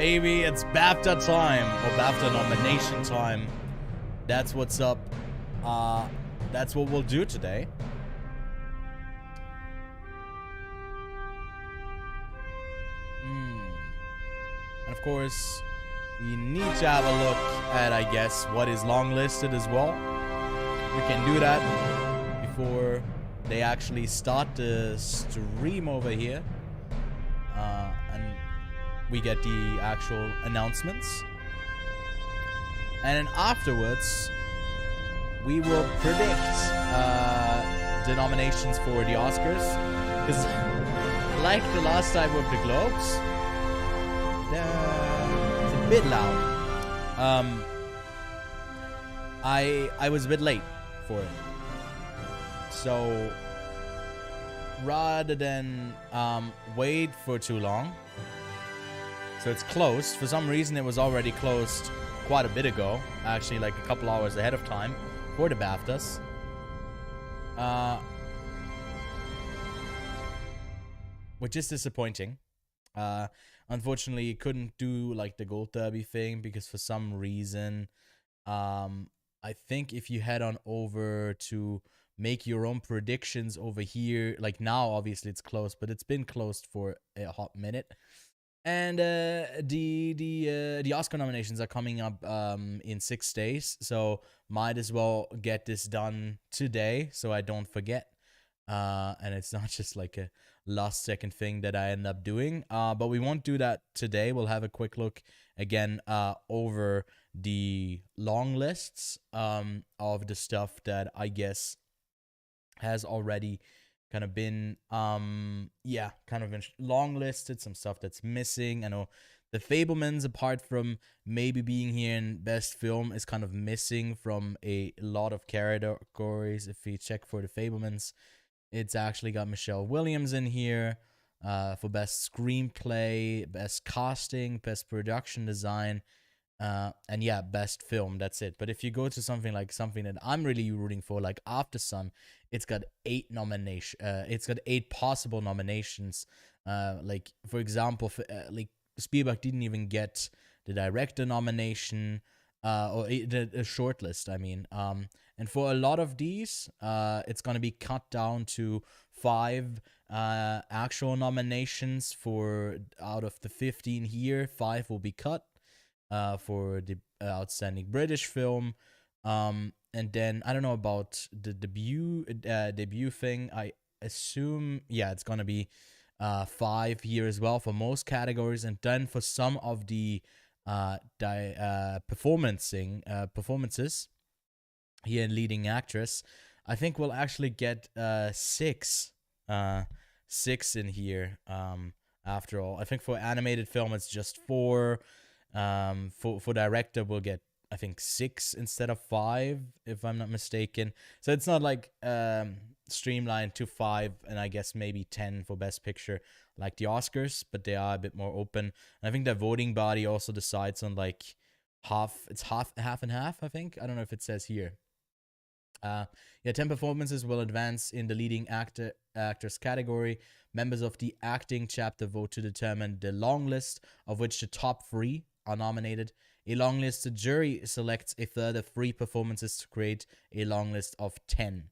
baby. It's BAFTA time, or BAFTA nomination time. That's what's up. That's what we'll do today. And of course, we need to have a look at, I guess, what is longlisted as well. We can do that before they actually start the stream over here. And we get the actual announcements. And then afterwards, we will predict the nominations for the Oscars. Because like the last time with the Globes, it's a bit loud. I was a bit late for it. So rather than wait for too long, so it's closed. For some reason, it was already closed quite a bit ago. Actually, like a couple hours ahead of time for the BAFTAs. Which is disappointing. Unfortunately, couldn't do like the Gold Derby thing because for some reason, I think if you head on over to make your own predictions over here, like now obviously it's closed, but it's been closed for a hot minute. And the Oscar nominations are coming up in 6 days, so might as well get this done today so I don't forget. And it's not just like a last second thing that I end up doing. But we won't do that today. We'll have a quick look again over the long lists of the stuff that I guess has already kind of been kind of been long listed, some stuff that's missing. I know the Fabelmans, apart from maybe being here in best film, is kind of missing from a lot of categories. If we check for the Fabelmans, it's actually got Michelle Williams in here for best screenplay, best casting, best production design, and yeah, best film. That's it. But if you go to something that I'm really rooting for, like After Sun, it's got 8 nominations. It's got 8 possible nominations. Like for example, like Spielberg didn't even get the director nomination or the shortlist. I mean, and for a lot of these, it's gonna be cut down to 5 actual nominations. For out of the 15 here, 5 will be cut for the outstanding British film. And then I don't know about the debut thing. I assume, yeah, it's gonna be 5 here as well for most categories. And then for some of the performances here in leading actress, I think we'll actually get 6 in here. After all, I think for animated film it's just 4. For director we'll get, I think, 6 instead of 5, if I'm not mistaken. So it's not like streamlined to 5, and I guess maybe 10 for best picture like the Oscars, but they are a bit more open. And I think the voting body also decides on like half and half, I think. I don't know if it says here. 10 performances will advance in the leading actress category. Members of the acting chapter vote to determine the long list, of which the top 3 are nominated. A long list, the jury selects a further 3 performances to create a long list of 10.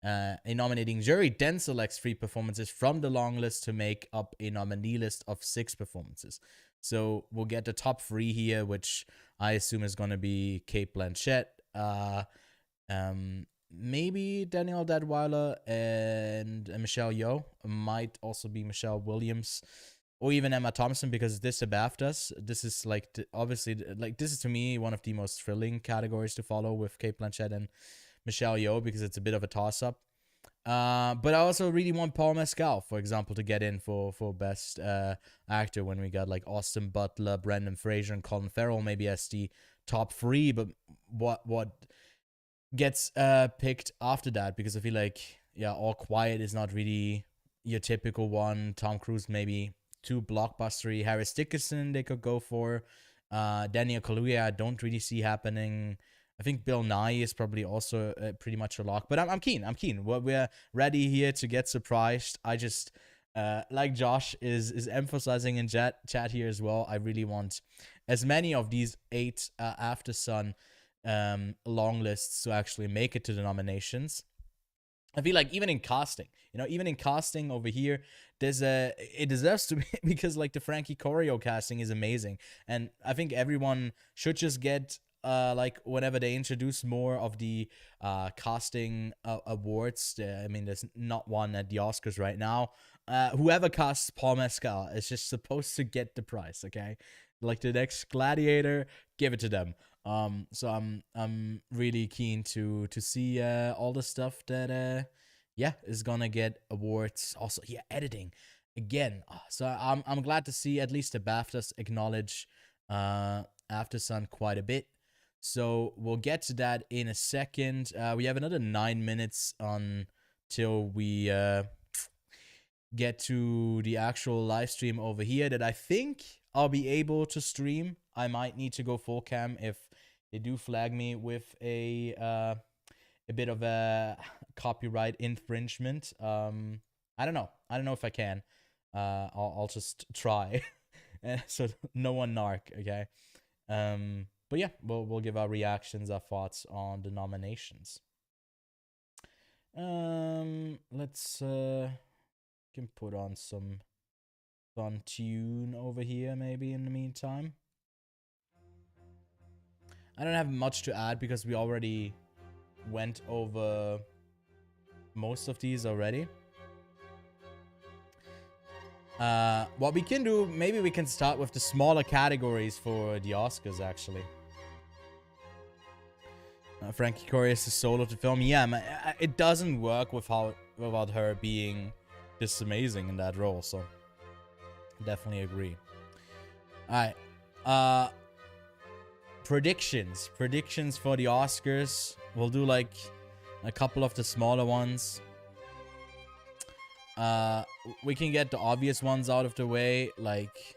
A nominating jury then selects 3 performances from the long list to make up a nominee list of 6 performances. So we'll get the top 3 here, which I assume is going to be Cate Blanchett, maybe Danielle Deadwyler, and Michelle Yeoh. Might also be Michelle Williams, or even Emma Thompson, because this is BAFTAs. This is like obviously this is to me one of the most thrilling categories to follow, with Cate Blanchett and Michelle Yeoh, because it's a bit of a toss up. But I also really want Paul Mescal, for example, to get in for best actor, when we got like Austin Butler, Brendan Fraser, and Colin Farrell maybe as the top 3. But what gets picked after that? Because I feel like, yeah, All Quiet is not really your typical one. Tom Cruise maybe too blockbustery. Harris Dickinson they could go for. Daniel Kaluuya I don't really see happening. I think Bill Nye is probably also pretty much a lock. But I'm keen. We're ready here to get surprised. I just like Josh is emphasizing in chat here as well. I really want as many of these 8 After Sun long lists to actually make it to the nominations. I feel like even in casting, even in casting over here, it deserves to be because like the Frankie Corio casting is amazing, and I think everyone should just get like whenever they introduce more of the casting awards. I mean, there's not one at the Oscars right now. Whoever casts Paul Mescal is just supposed to get the prize. Okay, like the next Gladiator, give it to them. So I'm really keen to see all the stuff that is gonna get awards. Also, editing again. So I'm glad to see at least the BAFTAs acknowledge After Sun quite a bit. So we'll get to that in a second. We have another 9 minutes until we get to the actual live stream over here that I think I'll be able to stream. I might need to go full cam if they do flag me with a bit of a copyright infringement. I don't know if I can. I'll just try. So no one narc, okay? But yeah, we'll give our reactions, our thoughts on the nominations. Let's can put on some fun tune over here maybe in the meantime. I don't have much to add because we already went over most of these already. What we can do, maybe we can start with the smaller categories for the Oscars, actually. Frankie Corio is the soul of the film. Yeah, it doesn't work without her being this amazing in that role, so definitely agree. Alright. Predictions for the Oscars. We'll do like a couple of the smaller ones. We can get the obvious ones out of the way, like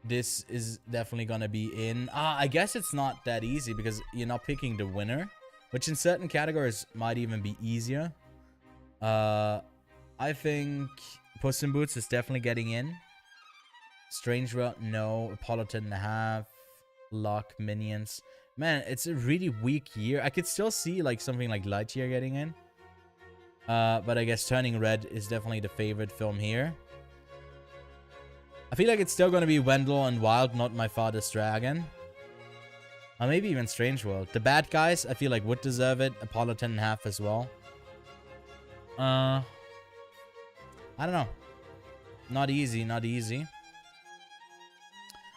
this is definitely gonna be in. I guess it's not that easy because you're not picking the winner, which in certain categories might even be easier. I think Puss in Boots is definitely getting in. Strange World, no. Apollo 10.5. Luck, Minions. Man, it's a really weak year. I could still see like something like Lightyear getting in. But I guess Turning Red is definitely the favorite film here. I feel like it's still going to be Wendell and Wild, Not My Father's Dragon. Or maybe even Strange World. The Bad Guys, I feel like would deserve it. Apollo 10.5 as well. I don't know. Not easy, not easy.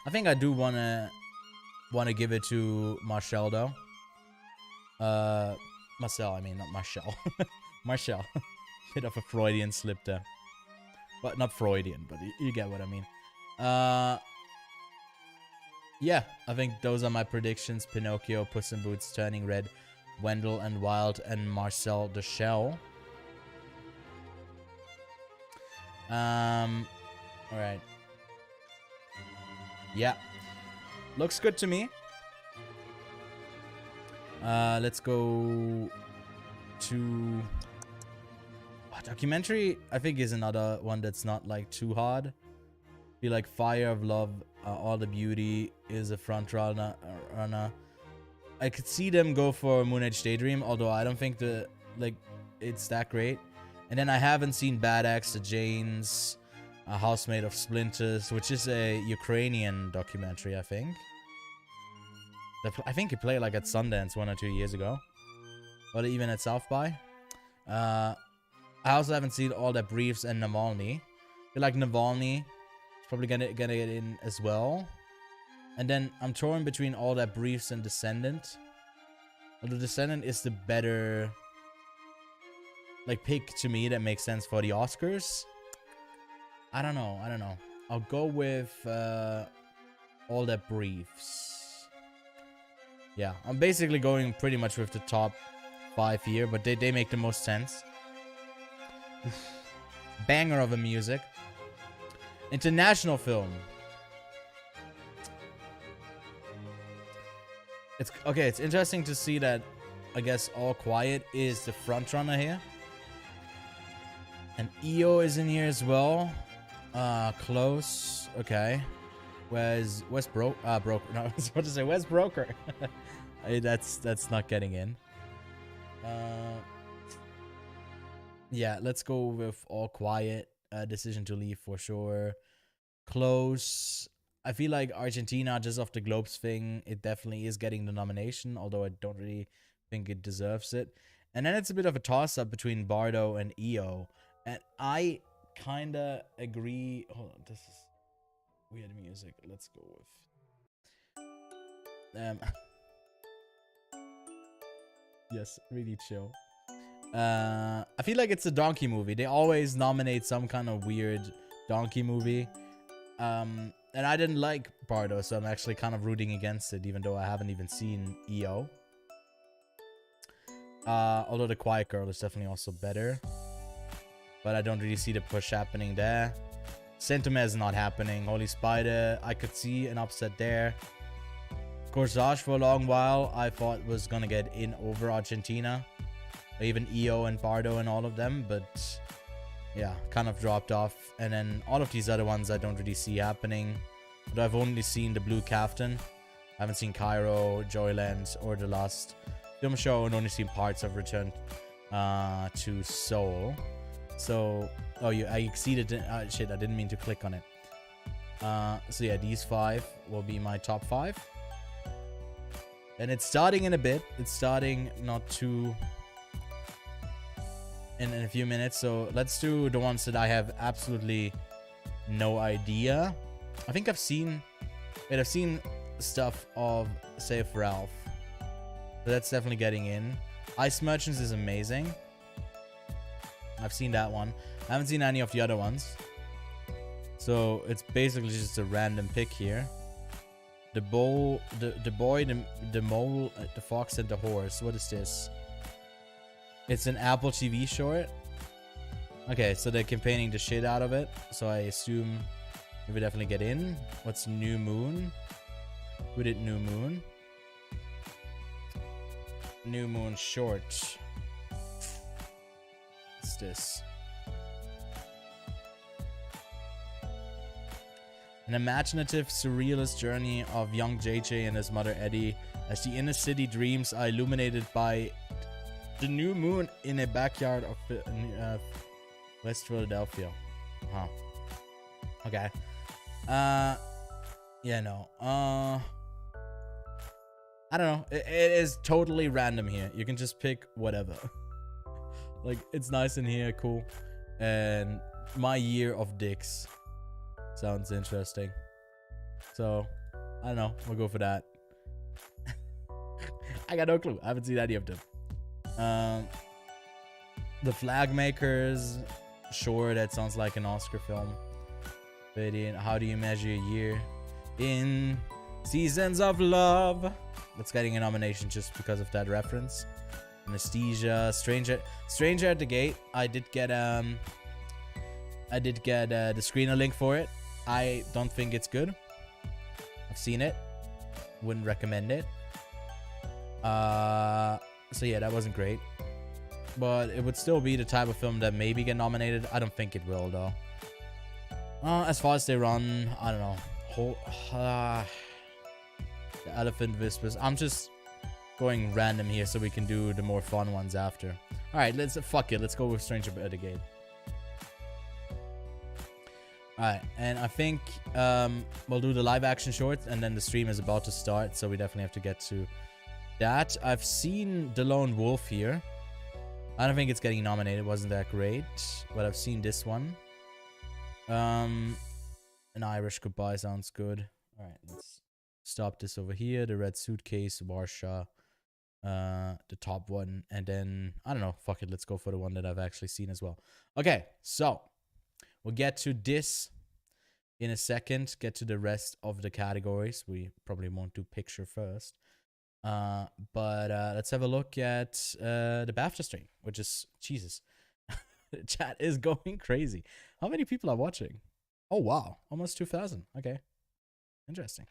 I think I do want to give it to Marcel, though. Marcel, I mean, not Marcel. Marcel. Bit of a Freudian slip there. But not Freudian, but you get what I mean. Yeah, I think those are my predictions. Pinocchio, Puss in Boots, Turning Red, Wendell and Wild, and Marcel the Shell. Alright. Yeah. Looks good to me. Let's go to... documentary, I think, is another one that's not, like, too hard. Be like Fire of Love, All the Beauty is a front runner. I could see them go for Moonage Daydream, although I don't think it's that great. And then I haven't seen Bad Axe, The Janes, A House Made of Splinters, which is a Ukrainian documentary, I think. I think it played like at Sundance 1 or 2 years ago. Or even at South by. I also haven't seen All That Briefs and Navalny. I feel like Navalny is probably gonna get in as well. And then I'm torn between All That Briefs and Descendant. Although Descendant is the better pick to me that makes sense for the Oscars. I don't know. I'll go with All That Briefs. Yeah, I'm basically going pretty much with the top 5 here, but they make the most sense. Banger of a music. International film. It's interesting to see that I guess All Quiet is the front runner here. And EO is in here as well. Close. Okay. Where's broker? No, I was about to say where's broker. Hey, that's not getting in. Yeah, let's go with all quiet. Decision to leave for sure. Close. I feel like Argentina, just off the Globes thing, it definitely is getting the nomination, although I don't really think it deserves it. And then it's a bit of a toss-up between Bardo and EO. And I kind of agree. Hold on, this is weird music. Let's go with... yes, really chill. I feel like it's a donkey movie. They always nominate some kind of weird donkey movie. And I didn't like Bardo, so I'm actually kind of rooting against it, even though I haven't even seen EO. Although The Quiet Girl is definitely also better. But I don't really see the push happening there. Sentiment is not happening. Holy Spider, I could see an upset there. Corsage for a long while, I thought was gonna get in over Argentina. Even EO and Bardo and all of them, but yeah, kind of dropped off. And then all of these other ones I don't really see happening. But I've only seen the Blue Caftan. I haven't seen Cairo, Joyland, or the last film show, and only seen parts of Return to Seoul. So, oh, I exceeded it. Shit, I didn't mean to click on it. So yeah, these 5 will be my top 5. And it's starting in a bit. It's starting not too... in a few minutes. So let's do the ones that I have absolutely no idea. I think I've seen... wait, I've seen stuff of Save Ralph. So that's definitely getting in. Ice Merchants is amazing. I've seen that one. I haven't seen any of the other ones. So it's basically just a random pick here. The boy, the mole, the fox, and the horse. What is this? It's an Apple TV short. Okay, so they're campaigning the shit out of it. So I assume it would definitely get in. What's New Moon? Who did New Moon? New Moon short. What's this? An imaginative, surrealist journey of young JJ and his mother Eddie as the inner city dreams are illuminated by the new moon in a backyard of West Philadelphia. Huh. Okay. Yeah, no. I don't know. It is totally random here. You can just pick whatever. Like, it's nice in here, cool. And My Year of Dicks sounds interesting. So, I don't know. We'll go for that. I got no clue. I haven't seen any of them. The Flag Makers. Sure, that sounds like an Oscar film. But in How Do You Measure a Year? In Seasons of Love. That's getting a nomination just because of that reference. Anesthesia. Stranger at the Gate. I did get the screener link for it. I don't think it's good. I've seen it. Wouldn't recommend it. So yeah, that wasn't great. But it would still be the type of film that maybe get nominated. I don't think it will, though. As far as they run, I don't know. The Elephant Whispers. I'm just going random here so we can do the more fun ones after. Alright, fuck it. Let's go with Stranger at the Gate. Alright, and I think we'll do the live action short, and then the stream is about to start, so we definitely have to get to that. I've seen The Lone Wolf here. I don't think it's getting nominated. It wasn't that great, but I've seen this one. An Irish Goodbye sounds good. Alright, let's stop this over here. The Red Suitcase, Warsha, the top one, and then I don't know, fuck it, let's go for the one that I've actually seen as well. Okay, so we'll get to this in a second, get to the rest of the categories. We probably won't do picture first, but let's have a look at the BAFTA stream, which is, Jesus, the chat is going crazy. How many people are watching? Oh wow, almost 2,000. Okay, interesting.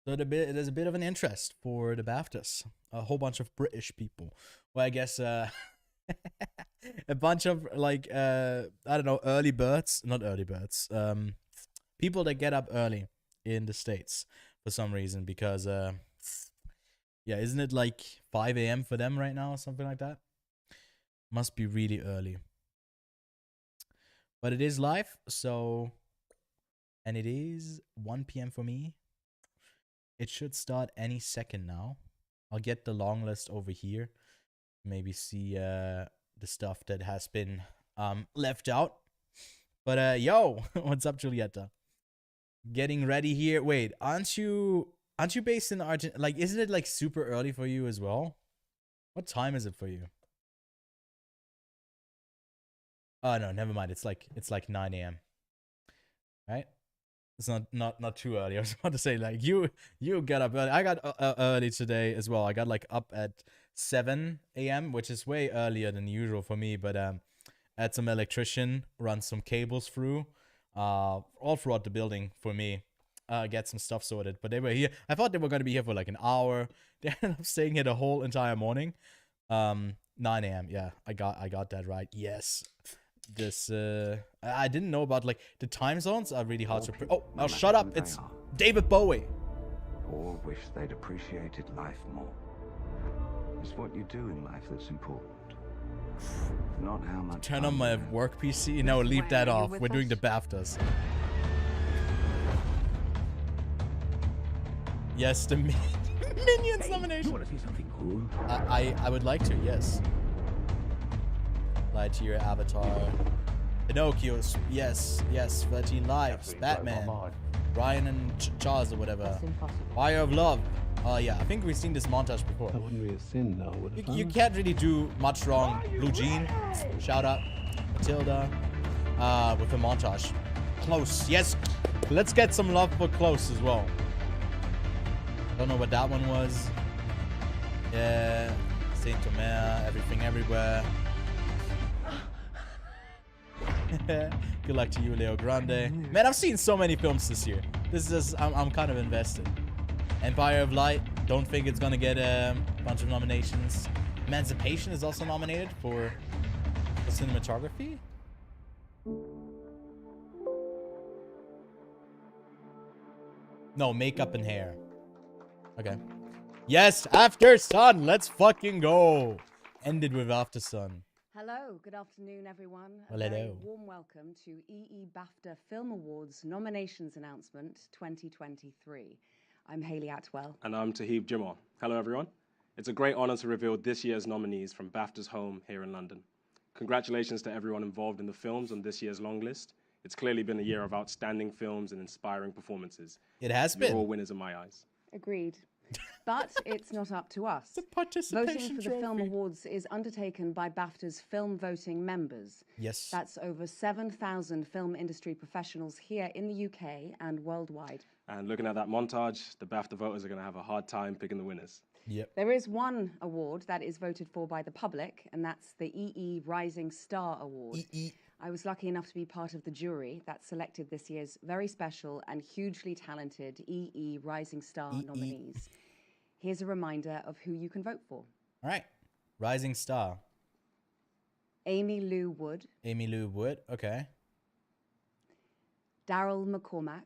So there's a bit of an interest for the BAFTAs. A whole bunch of British people. Well, I guess a bunch of like I don't know, early birds, not early birds. People that get up early in the States for some reason because yeah, isn't it like 5 a.m. for them right now or something like that? Must be really early. But it is live, so and it is 1 p.m. for me. It should start any second now. I'll get the long list over here. Maybe see the stuff that has been left out. But yo, what's up, Julieta? Getting ready here. Wait, aren't you based in Argentina? Like, isn't it like super early for you as well? What time is it for you? Oh no, never mind. It's like 9 a.m. Right? It's not too early. I was about to say like you get up early. I got early today as well. I got like up at 7 a.m., which is way earlier than usual for me. But had some electrician run some cables through, all throughout the building for me. Get some stuff sorted. But they were here. I thought they were gonna be here for like an hour. They ended up staying here the whole entire morning. 9 a.m. Yeah, I got that right. Yes. This I didn't know about like the time zones are really hard to oh shut up, it's David Bowie. Or wish they'd appreciated life more. It's what you do in life that's important, not how much. Turn on my work PC. No, leave that off. We're doing the BAFTAs. Yes, the Minions nomination. You want to see something cool? I would like to, yes. Lightyear, Avatar, Pinocchio's, yes, 13 Lives, Batman, Ryan and Charles or whatever, Fire of Love. Yeah, I think we've seen this montage before. That wouldn't be a sin, though, would it? You can't really do much wrong. Blue Jean, shout out, Matilda, with a montage. Close, yes, let's get some love for Close as well. Don't know what that one was. Yeah, Saint Omer, Everything Everywhere. Good luck to you, Leo Grande. Man, I've seen so many films this year. This is I'm kind of invested. Empire of Light. Don't think it's gonna get a bunch of nominations. Emancipation is also nominated for cinematography. No, makeup and hair. Okay. Yes, After Sun. Let's fucking go. Ended with After Sun. Hello, good afternoon, everyone. Well, a very hello. warm welcome to EE BAFTA Film Awards Nominations Announcement 2023. I'm Hayley Atwell. And I'm Tahib Jimar. Hello, everyone. It's a great honor to reveal this year's nominees from BAFTA's home here in London. Congratulations to everyone involved in the films on this year's Longlist. It's clearly been a year of outstanding films and inspiring performances. It has been. You're all winners in my eyes. Agreed. But it's not up to us. The participation Voting for the trophy. Film Awards is undertaken by BAFTA's film voting members. Yes. That's over 7,000 film industry professionals here in the UK and worldwide. And looking at that montage, the BAFTA voters are going to have a hard time picking the winners. Yep. There is one award that is voted for by the public, and that's the EE Rising Star Award. I was lucky enough to be part of the jury that selected this year's very special and hugely talented EE Rising Star nominees. Here's a reminder of who you can vote for. All right. Rising Star. Amy Lou Wood. Amy Lou Wood. Okay. Daryl McCormack.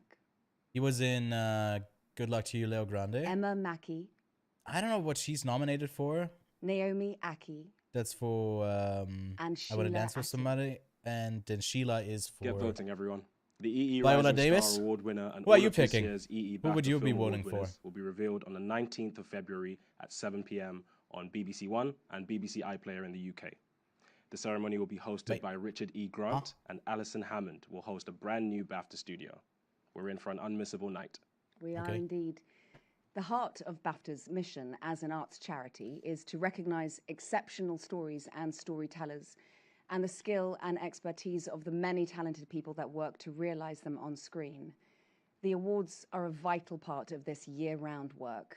He was in Good Luck to You, Leo Grande. Emma Mackey. I don't know what she's nominated for. Naomi Aki. That's for And I Sheila Want to Dance with Aki. Somebody. And then Sheila is for... Get voting, everyone. The EE Viola Rising Davis? Star Award winner and Who are all you of this picking? year's EE Who would BAFTA you be Film Award voting for? winners will be revealed on the 19th of February at 7 p.m. on BBC One and BBC iPlayer in the UK. The ceremony will be hosted by Richard E. Grant, and Alison Hammond will host a brand new BAFTA studio. We're in for an unmissable night. We are indeed. The heart of BAFTA's mission as an arts charity is to recognise exceptional stories and storytellers and the skill and expertise of the many talented people that work to realise them on screen. The awards are a vital part of this year-round work.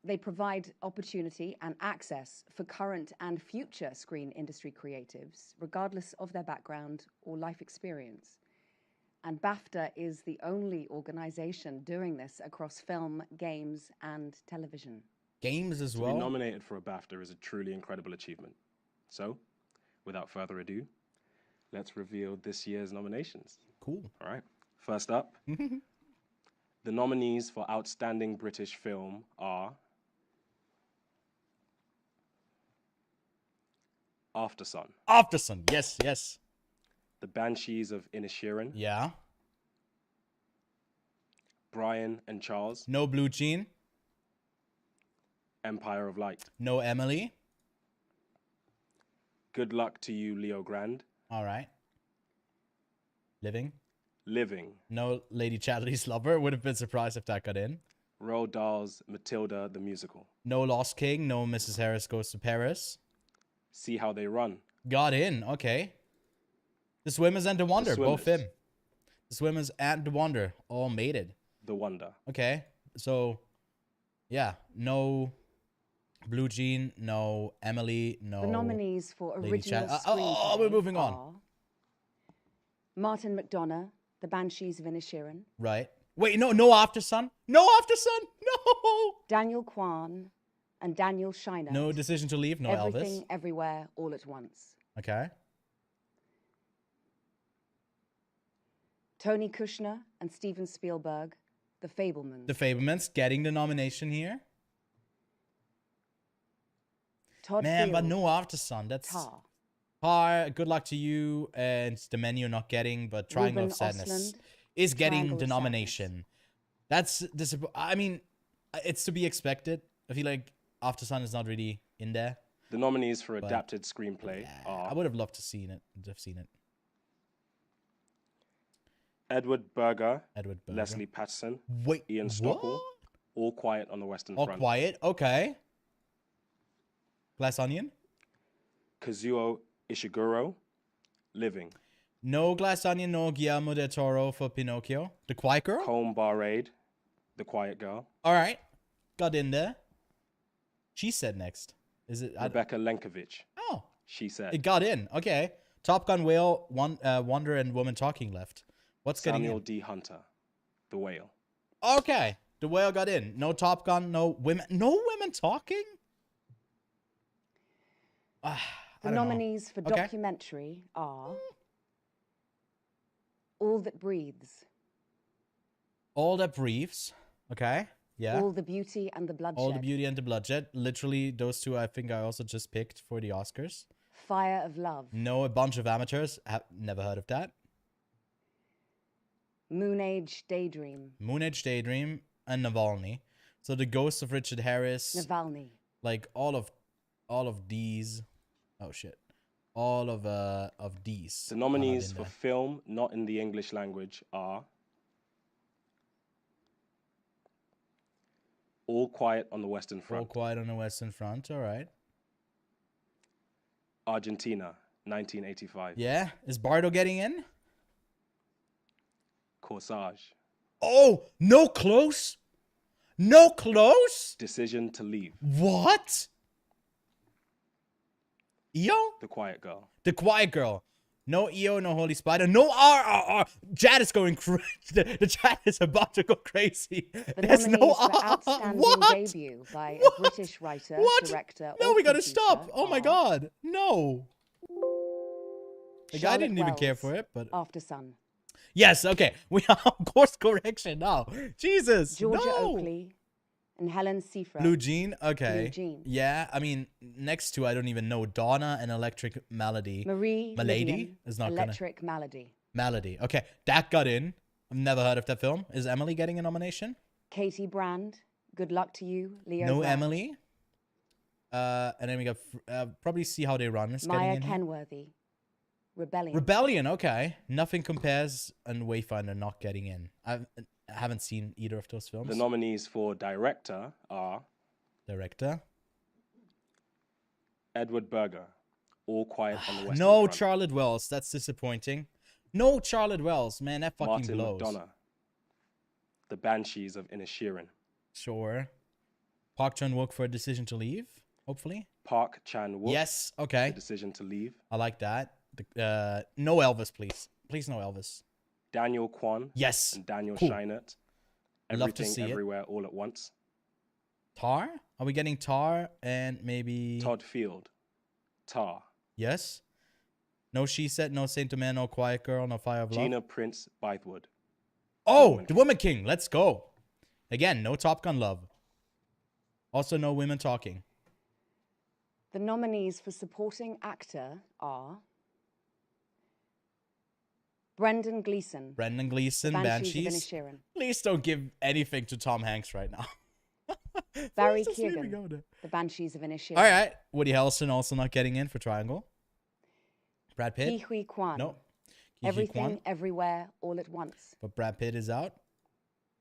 They provide opportunity and access for current and future screen industry creatives, regardless of their background or life experience. And BAFTA is the only organization doing this across film, games, and television. Games as To well. be nominated for a BAFTA is a truly incredible achievement. So, without further ado, let's reveal this year's nominations. Cool. All right. First up, the nominees for Outstanding British Film are Aftersun, Aftersun. Yes, yes. The Banshees of Inisherin, Yeah. Brian and Charles, No Blue Jean. Empire of Light, No Emily. Good Luck to You, Leo Grand, All right. Living. Living, No Lady Chatterley's Lover. Would have been surprised if that got in. Roald Dahl's Matilda the Musical, No Lost King. No Mrs. Harris Goes to Paris. See How They Run, Got in. Okay. The Swimmers and The Wonder. Both Swimmers. him. The Swimmers and The Wonder all made it. The Wonder, Okay. So, yeah. No Blue Jean. No Emily. No. The nominees for Lady original Chat- screenplay we're moving on. are Martin McDonagh, The Banshees of Inisherin, Right. Wait, no Aftersun. No Aftersun. No. Daniel Kwan, and Daniel Scheinert. No Decision to Leave. No Everything, Elvis. Everywhere, All at Once. Okay. Tony Kushner and Steven Spielberg, The Fabelmans. The Fablemans getting the nomination here. Todd Man, Field, but no Aftersun. That's Tar. Tar. Good Luck to You. And The Menu not getting, but Triangle Ruben of Sadness Östlund, is getting Triangle the of nomination. That's I mean, it's to be expected. I feel like Aftersun is not really in there. the nominees for Adapted Screenplay Yeah, are I would have loved to seen it. Have seen it. Edward Berger, Edward Berger. Leslie Patterson, Wait, Ian what? Stockwell, All Quiet on the Western All Front, Quiet. Okay. Glass Onion. Kazuo Ishiguro, Living, No Glass Onion. No Guillermo del Toro for Pinocchio. The Quiet Girl. Colm Barade, The Quiet Girl, All right. Got in there. She said next. Is it? Rebecca Lenkovich, Oh, She Said, it got in. Okay. Top Gun, Whale, Wonder, and Woman Talking left. What's Samuel getting D. Hunter, The Whale, in? Okay. The Whale got in. No Top Gun. No women. No women talking. I The don't know. nominees for Okay. documentary are All That Breathes, All That Breathes. Okay. Yeah. All the Beauty and the Bloodshed, All the Beauty and the Bloodshed. Literally, those two I think I also just picked for the Oscars. Fire of Love, No, A Bunch of Amateurs. Have never heard of that. Moon Age Daydream, Moon Age Daydream and Navalny. So the Ghost of Richard Harris. Navalny, Like all of these. Oh shit. All of these. The are not nominees in for there. film not in the English language are All Quiet on the Western All Front, Quiet on the Western Front. All right. Argentina, 1985, Yeah. Is Bardo getting in? Corsage, Oh, no close. No close. Decision to Leave, What? EO? The Quiet Girl, The Quiet Girl. No EO, no Holy Spider, no RRR. Chat is going crazy. The chat is about to go crazy. The There's nominees no for Outstanding What? Debut by What? a British writer, What? director, No, or we gotta producer stop. Oh my are god. No. Like, I Charlotte didn't even care Wells, for it, but Aftersun, yes, okay. We are on course correction now. Jesus. Georgia no. Oakley, and Helen Seifert. Blue Jean. Okay. Blue Jean. Yeah, I mean, next to I don't even know Donna and Electric Melody. Marie Milady Lydian, is not gonna- Electric Malady. Melody. Okay, that got in. I've never heard of that film. Is Emily getting a nomination? Katie Brand, Good Luck to You, Leo No Graf. Emily. And then we got probably See How They Run. Is getting Maya in here. Kenworthy, Rebellion. Rebellion. Okay, Nothing Compares and Wayfinder not getting in. I haven't seen either of those films. The nominees for Director are Director. Edward Berger, All Quiet on the Western No Front, Charlotte Wells. That's disappointing. No Charlotte Wells. Man, that fucking Martin blows. McDonagh, The Banshees of Inisherin, Sure. Park Chan-wook for A Decision to Leave. Hopefully. Park Chan-wook, Yes. The Okay. Decision to Leave, I like that. No Elvis, please. Please, no Elvis. Daniel Kwan Yes. and Daniel Cool. Scheinert. Love to Everything, see it. Everywhere, All at Once. Tar? Are we getting Tar and maybe... Todd Field. Tar. Yes. No She Said, no Saint Man, no Quiet Girl, no Fire of Love. Gina Prince Bythewood. Oh, Woman The King. Woman King. Let's go. Again, no Top Gun love. Also, no women talking. The nominees for supporting actor are Brendan Gleeson, Brendan Gleeson, Banshees of Banshees. Inisherin. Please don't give anything to Tom Hanks right now. Barry Please just leave me Keoghan, go there. The Banshees of Inisherin. All right. Woody Harrelson also not getting in for Triangle. Brad Pitt. Ke Huy Quan. No. Ke Huy Everything, Quan. Everywhere, All at Once. But Brad Pitt is out.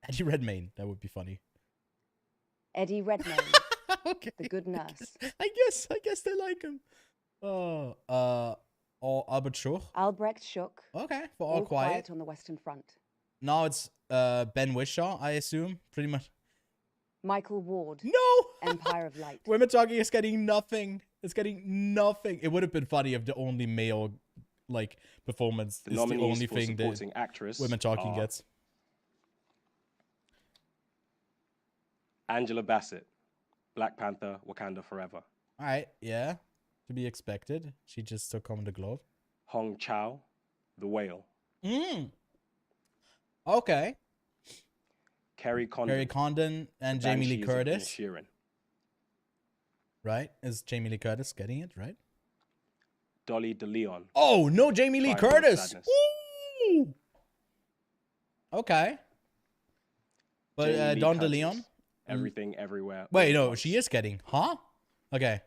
Eddie Redmayne. That would be funny. Eddie Redmayne, Okay. The Good Nurse. I guess they like him. Oh, or Albert Schuch. Albrecht Schuck, Okay, for All Quiet. on the Western Front. Now it's Ben Whishaw, I assume, pretty much. Michael Ward, No. Empire of Light. Women Talking is getting nothing. It's getting nothing. It would have been funny if the only male like performance The is the nominees only for thing that supporting actress Women Talking are gets. Angela Bassett, Black Panther, Wakanda Forever. All right, yeah, to be expected. She just took home the Globe. Hong Chow, The Whale. Okay. Kerry Condon, Barry Condon and Jamie Lee Banshees of Curtis. Inisherin. Right? Is Jamie Lee Curtis getting it, right? Dolly DeLeon, Oh, no Jamie Lee Triangle of Curtis. Sadness. Ooh. Okay. But Jamie Lee Don Curtis, DeLeon? Everything, Everywhere. All Wait, at no, Once. she is getting. Huh? Okay.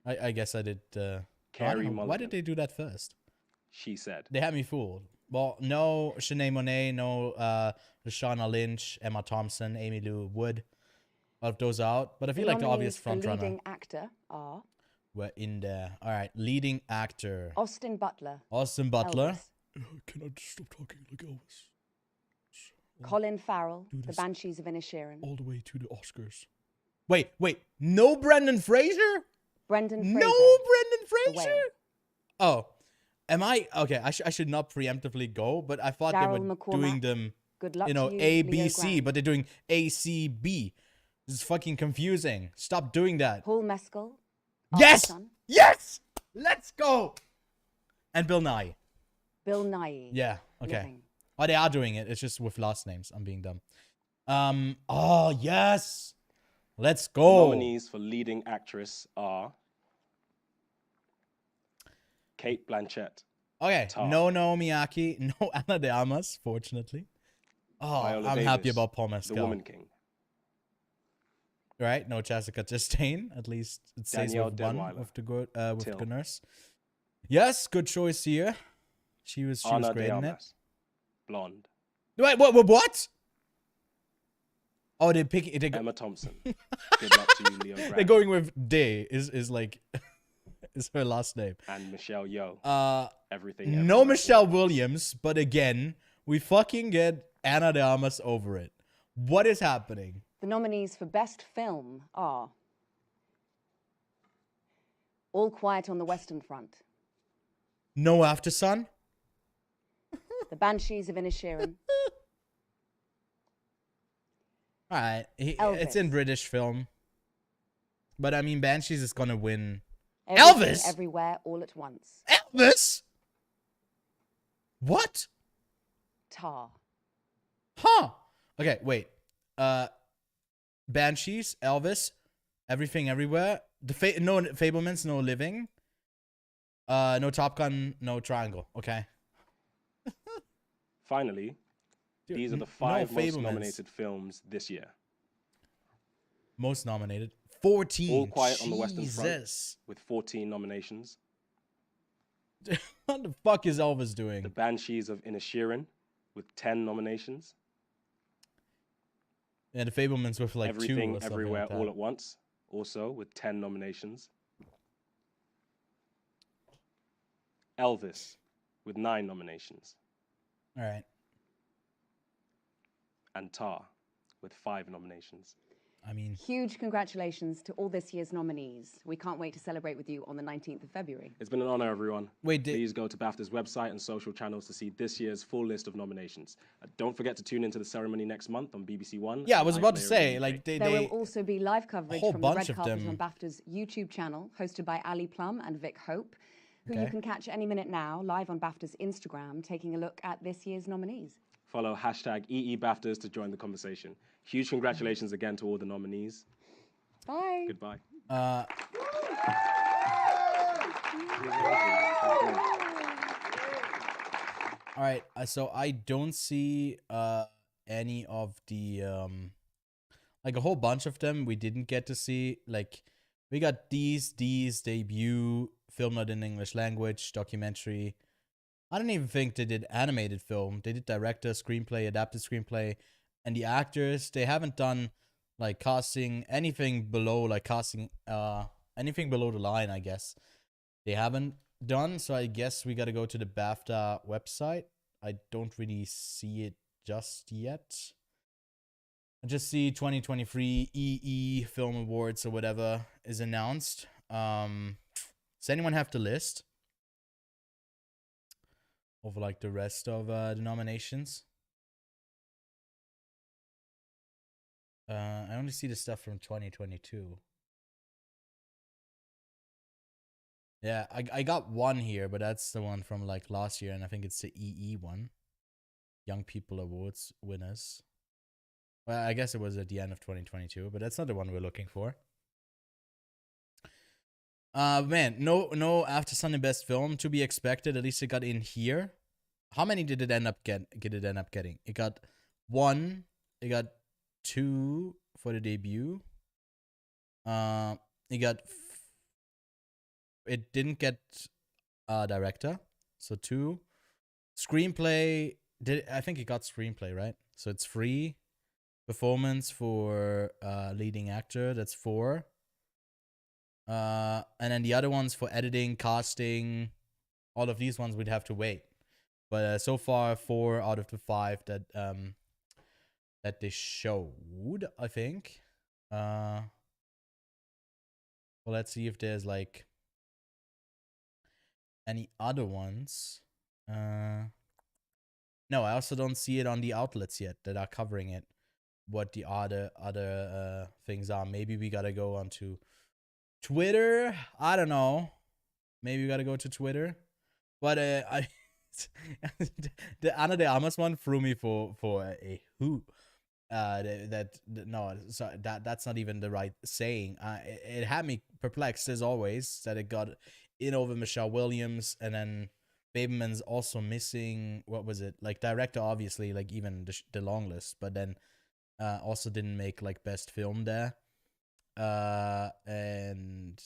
I guess I did. Carey why Mulligan. did they do that first? She said. They had me fooled. Well, no Shanae Monáe, no Lashana Lynch, Emma Thompson, Amy Lou Wood. Of those out. But I feel like the obvious nominees for front runner leading actor are were in there. All right. Leading actor. Austin Butler, Austin Butler. Elvis. Can I just stop talking like Elvis? Colin Farrell, Do The this. Banshees of Inisherin. All the way to the Oscars. Wait. No Brendan Fraser? Brendan Fraser, No Brendan The Fraser? Whale. Oh. Am I okay? I should not preemptively go, but I thought Daryl they were McCormack. doing them, Good luck you know, to you, A, Leo B, C, Grant. but they're doing A, C, B. This is fucking confusing. Stop doing that. Paul Mescal, Yes! Son, Yes! Let's go! And Bill Nye. Bill Nighy, Yeah, okay. Living. Oh, they are doing it. It's just with last names. I'm being dumb. Oh, yes! Let's go! Nominees for leading actress are Kate Blanchett, Okay, Tar. no Naomi Aki, no Ana de Armas, fortunately. Oh, Viola I'm happy Davis, about Paul The Mescal. Woman King, Right? No Jessica Chastain. At least it stays Danielle with one Deadwyler. with the good with Till. the nurse. Yes, good choice here. She was Ana great de in it. Armas, Blonde, Wait, what? Oh, they're picking. Emma Thompson. Good luck to you, Leo They're Grant. going with Day is like is her last name. And Michelle Yeoh. Everything. No Everywhere, Michelle All at Once. Williams, but again, we fucking get Ana de Armas over it. What is happening? The nominees for Best Film are All Quiet on the Western Front, No After Sun? The Banshees of Inisherin, All right, it's Elvis. in British film, but I mean, Banshees is gonna win. Everything, Elvis? Everywhere, All at Once, Elvis? What? Tar, Huh? Okay, wait. Banshees, Elvis, Everything Everywhere. No Fablemans, no Living. No Top Gun, no Triangle. Okay. Finally, Dude, these are the no 5 most Fablemans. nominated films this year. Most nominated. 14. All Quiet on the Western Front Jesus. with 14 nominations. What the fuck is Elvis doing? The Banshees of Inisherin with 10 nominations. Yeah, the Fablemans with like 2 Everything, or something Everywhere, like that. All at Once, also with 10 nominations. Elvis with 9 nominations. All right. And Tar with 5 nominations. I mean, Huge congratulations to all this year's nominees. We can't wait to celebrate with you on the 19th of February. It's been an honor, everyone. Wait, Please go to BAFTA's website and social channels to see this year's full list of nominations. Don't forget to tune into the ceremony next month on BBC One. yeah, I and was about to iPlayer in say, the like, UK. There will also be live coverage whole from the bunch red of carpet them. on BAFTA's YouTube channel, hosted by Ali Plum and Vic Hope, who you Okay. can catch any minute now live on BAFTA's Instagram, taking a look at this year's nominees. Follow hashtag EEBAFTAs to join the conversation. Huge congratulations again to all the nominees. Bye. Goodbye. All right, so I don't see any of the like a whole bunch of them we didn't get to see. Like we got these debut film not in English language documentary. I don't even think they did animated film. They did director, screenplay, adapted screenplay, and the actors. They haven't done like casting anything below like casting anything below the line. I guess they haven't done. So I guess we got to go to the BAFTA website. I don't really see it just yet. I just see 2023 EE Film Awards or whatever is announced. Does anyone have the list of like the rest of the nominations? I only see the stuff from 2022. Yeah, I got one here, but that's the one from like last year, and I think it's the EE one. Young People Awards winners. Well, I guess it was at the end of 2022, but that's not the one we're looking for. Man, no After Sunday Best Film to be expected. At least it got in here. How many did it end up getting? It got 1. It got 2 for the debut. It got. It didn't get director, so 2. Screenplay I think it got screenplay, right? So it's 3. Performance for leading actor, that's 4. And then the other ones for editing, casting, all of these ones we'd have to wait. But so far 4 out of the 5 that that they showed, I think. Well, let's see if there's like any other ones. No, I also don't see it on the outlets yet that are covering it. What the other things are. Maybe we gotta go onto Twitter. I don't know. Maybe we gotta go to Twitter. But I the Ana de Armas one threw me for a hoot. No, so that's not even the right saying. It had me perplexed as always that it got in over Michelle Williams, and then Bateman's also missing. What was it? Like director, obviously, like even the Longlist, but then also didn't make like best film there. And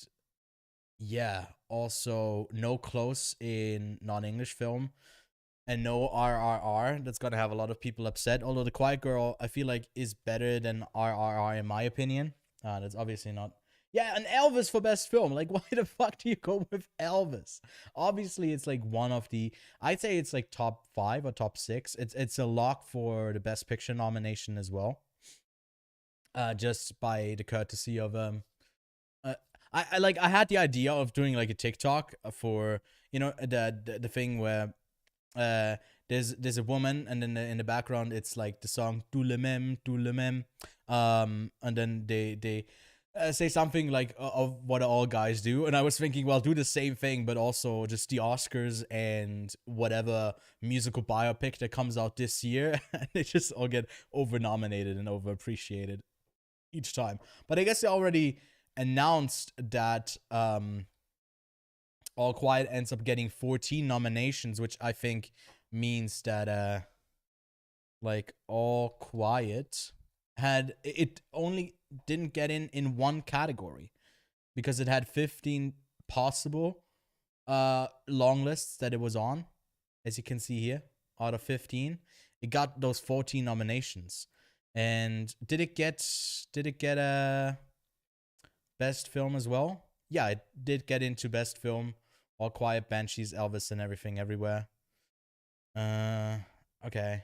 yeah, also no Close in non-English film, and no RRR. That's gonna have a lot of people upset. Although The Quiet Girl, I feel like, is better than RRR in my opinion. That's obviously not. Yeah, and Elvis for best film. Like, why the fuck do you go with Elvis? Obviously, it's like one of the. I'd say it's like top 5 or top 6. It's a lock for the best picture nomination as well. Just by the courtesy of I had the idea of doing like a TikTok for, you know, the thing where there's a woman, and then in the background it's like the song tout le même, and then they say something like of what all guys do, and I was thinking, well, do the same thing, but also just the Oscars and whatever musical biopic that comes out this year, and they just all get over nominated and over appreciated each time. But I guess they already announced that All Quiet ends up getting 14 nominations, which I think means that like All Quiet had it only didn't get in one category because it had 15 possible long lists that it was on, as you can see here. Out of 15, it got those 14 nominations. And did it get a best film as well? Yeah, it did get into best film. All Quiet, Banshees, Elvis, and Everything Everywhere. Okay.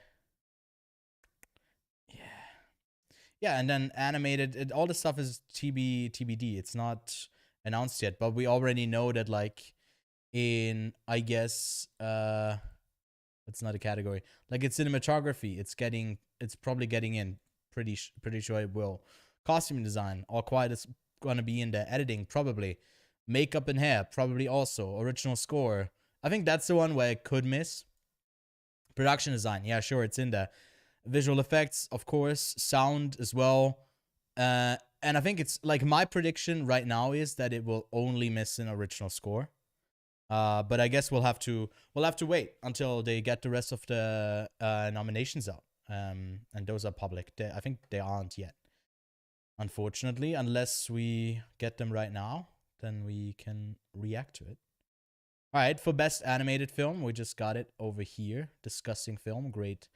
yeah, and then animated, all the stuff is TBD. It's not announced yet, but we already know that like in, I guess, it's not a category. Like in cinematography, it's probably getting in. Pretty sure it will. Costume design, All Quiet is gonna be in there. Editing, probably. Makeup and hair, probably also. Original score, I think that's the one where it could miss. Production design, yeah, sure, it's in there. Visual effects, of course. Sound as well. And I think it's like my prediction right now is that it will only miss an original score. But I guess we'll have to wait until they get the rest of the nominations out. And those are public. I think they aren't yet, unfortunately, unless we get them right now. Then we can react to it. All right, for best animated film, we just got it over here. Discussing film, great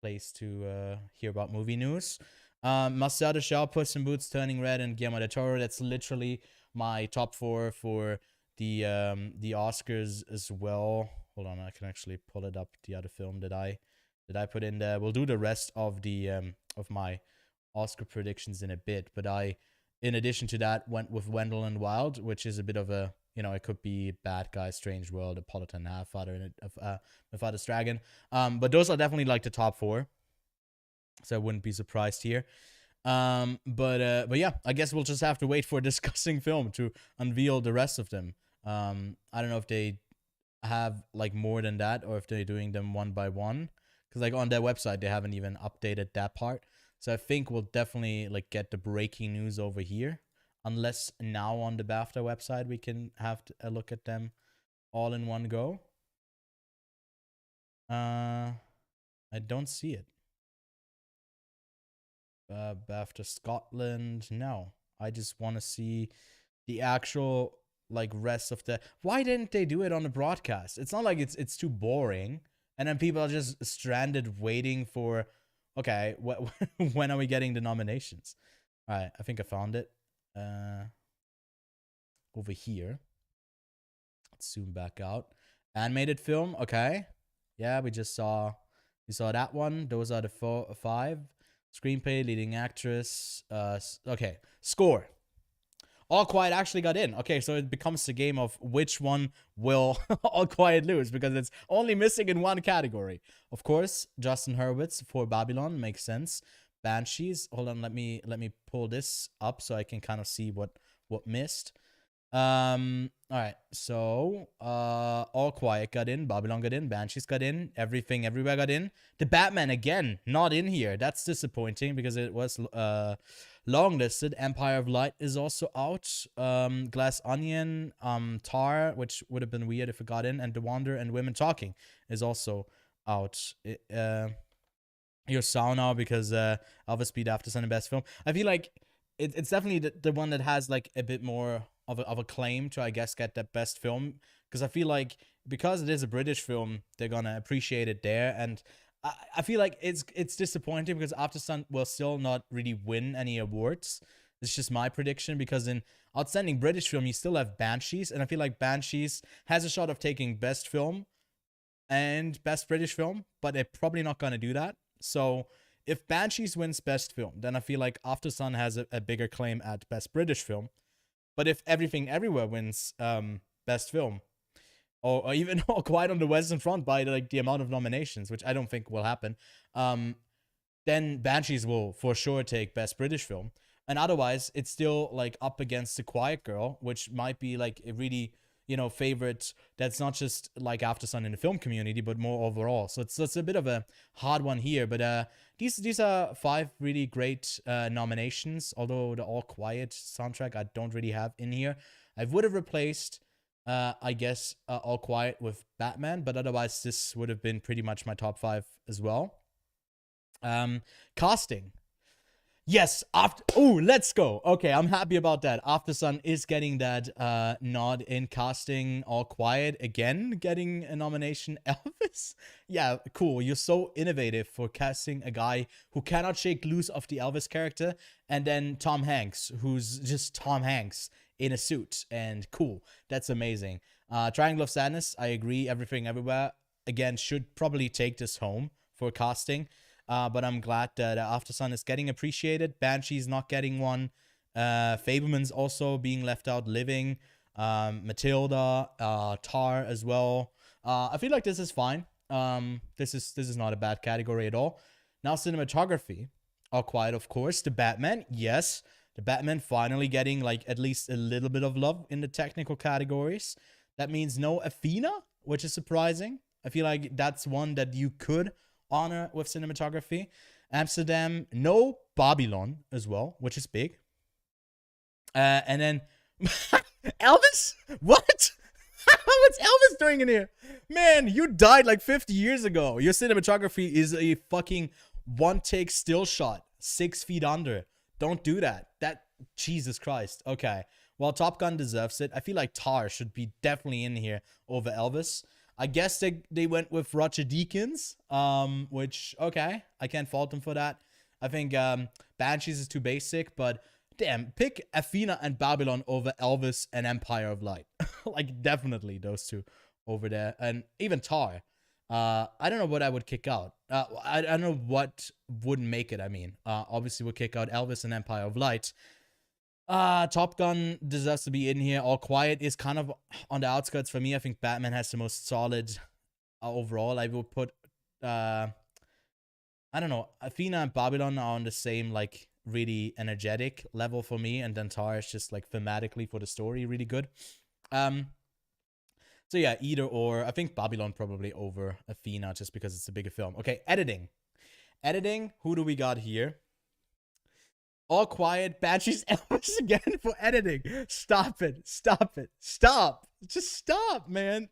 place to hear about movie news. Marcel the Shell, Puss in Boots, Turning Red, and Guillermo del Toro. That's literally my top 4 for the Oscars as well. Hold on, I can actually pull it up. The other film that I put in there. We'll do the rest of the of my Oscar predictions in a bit, but I, in addition to that, went with Wendell and Wild, which is a bit of a, you know, it could be Bad Guy, Strange World, Napolitan, Half-Father, and My Father's Dragon. But those are definitely like the top 4, so I wouldn't be surprised here. But yeah, I guess we'll just have to wait for Discussing Film to unveil the rest of them. I don't know if they have like more than that or if they're doing them one by one, because like on their website they haven't even updated that part. So I think we'll definitely like get the breaking news over here, unless now on the BAFTA website we can have a look at them all in one go. I don't see it. BAFTA Scotland, no. I just want to see the actual like rest of the. Why didn't they do it on the broadcast? It's not like it's too boring, and then people are just stranded waiting for. Okay, when are we getting the nominations? All right, I think I found it. Over here. Let's zoom back out. Animated film, okay. Yeah, we saw that one. Those are the 5. Screenplay, leading actress. Okay, score. All Quiet actually got in. Okay, so it becomes the game of which one will All Quiet lose, because it's only missing in one category. Of course, Justin Hurwitz for Babylon makes sense. Banshees. Hold on, let me pull this up so I can kind of see what missed. All right, so All Quiet got in, Babylon got in, Banshees got in, Everything Everywhere got in. The Batman again not in here. That's disappointing because it was longlisted. Empire of Light is also out. Glass Onion, Tar, which would have been weird if it got in, and The Wonder and Women Talking is also out. Your Sauna because Elvis beat After Sun and Best Film. I feel like it's definitely the one that has like a bit more of a claim to, I guess, get that best film, because I feel like because it is a British film, they're gonna appreciate it there, and I feel like it's disappointing because After Sun will still not really win any awards. It's just my prediction, because in Outstanding British Film you still have Banshees, and I feel like Banshees has a shot of taking Best Film and Best British Film, but they're probably not gonna do that. So if Banshees wins Best Film, then I feel like After Sun has a bigger claim at Best British Film. But if Everything Everywhere wins Best Film, or even Quiet on the Western Front by like the amount of nominations, which I don't think will happen, then Banshees will for sure take Best British Film. And otherwise, it's still like up against The Quiet Girl, which might be like a really, you know, favorite that's not just like After Sun in the film community, but more overall. So it's a bit of a hard one here. But these are 5 really great nominations, although the All Quiet soundtrack I don't really have in here. I would have replaced, I guess, All Quiet with Batman, but otherwise this would have been pretty much my top 5 as well. Casting. Yes, let's go. Okay, I'm happy about that. After Sun is getting that nod in casting. All Quiet again getting a nomination. Elvis? Yeah, cool. You're so innovative for casting a guy who cannot shake loose of the Elvis character, and then Tom Hanks, who's just Tom Hanks in a suit, and cool. That's amazing. Triangle of Sadness, I agree. Everything Everywhere, again, should probably take this home for casting. But I'm glad that After Sun is getting appreciated. Banshee's not getting one. Fableman's also being left out. Living. Matilda. Tar as well. I feel like this is fine. This is not a bad category at all. Now cinematography. All Quiet, of course. The Batman, yes. The Batman finally getting like at least a little bit of love in the technical categories. That means no Athena, which is surprising. I feel like that's one that you could honor with cinematography. Amsterdam, no Babylon as well, which is big. And then Elvis? What? What's Elvis doing in here? Man, you died like 50 years ago. Your cinematography is a fucking one-take still shot, 6 feet under. Don't do that. Jesus Christ. Okay. Well, Top Gun deserves it. I feel like Tar should be definitely in here over Elvis. I guess they went with Roger Deakins, which, okay, I can't fault them for that. I think Banshees is too basic, but damn, pick Athena and Babylon over Elvis and Empire of Light. Like, definitely those two over there. And even Tar. I don't know what I would kick out. I don't know what would make it, I mean. Obviously, we'll kick out Elvis and Empire of Light. Top Gun deserves to be in here. All Quiet is kind of on the outskirts for me. I think Batman has the most solid overall. I will put, I don't know, Athena and Babylon are on the same, like, really energetic level for me. And then Tar is just, like, thematically for the story, really good. So yeah, either or. I think Babylon probably over Athena just because it's a bigger film. Okay, editing. Editing, who do we got here? All Quiet, Banshees, Elvis again for editing. Stop it. Stop it. Stop. Just stop, man.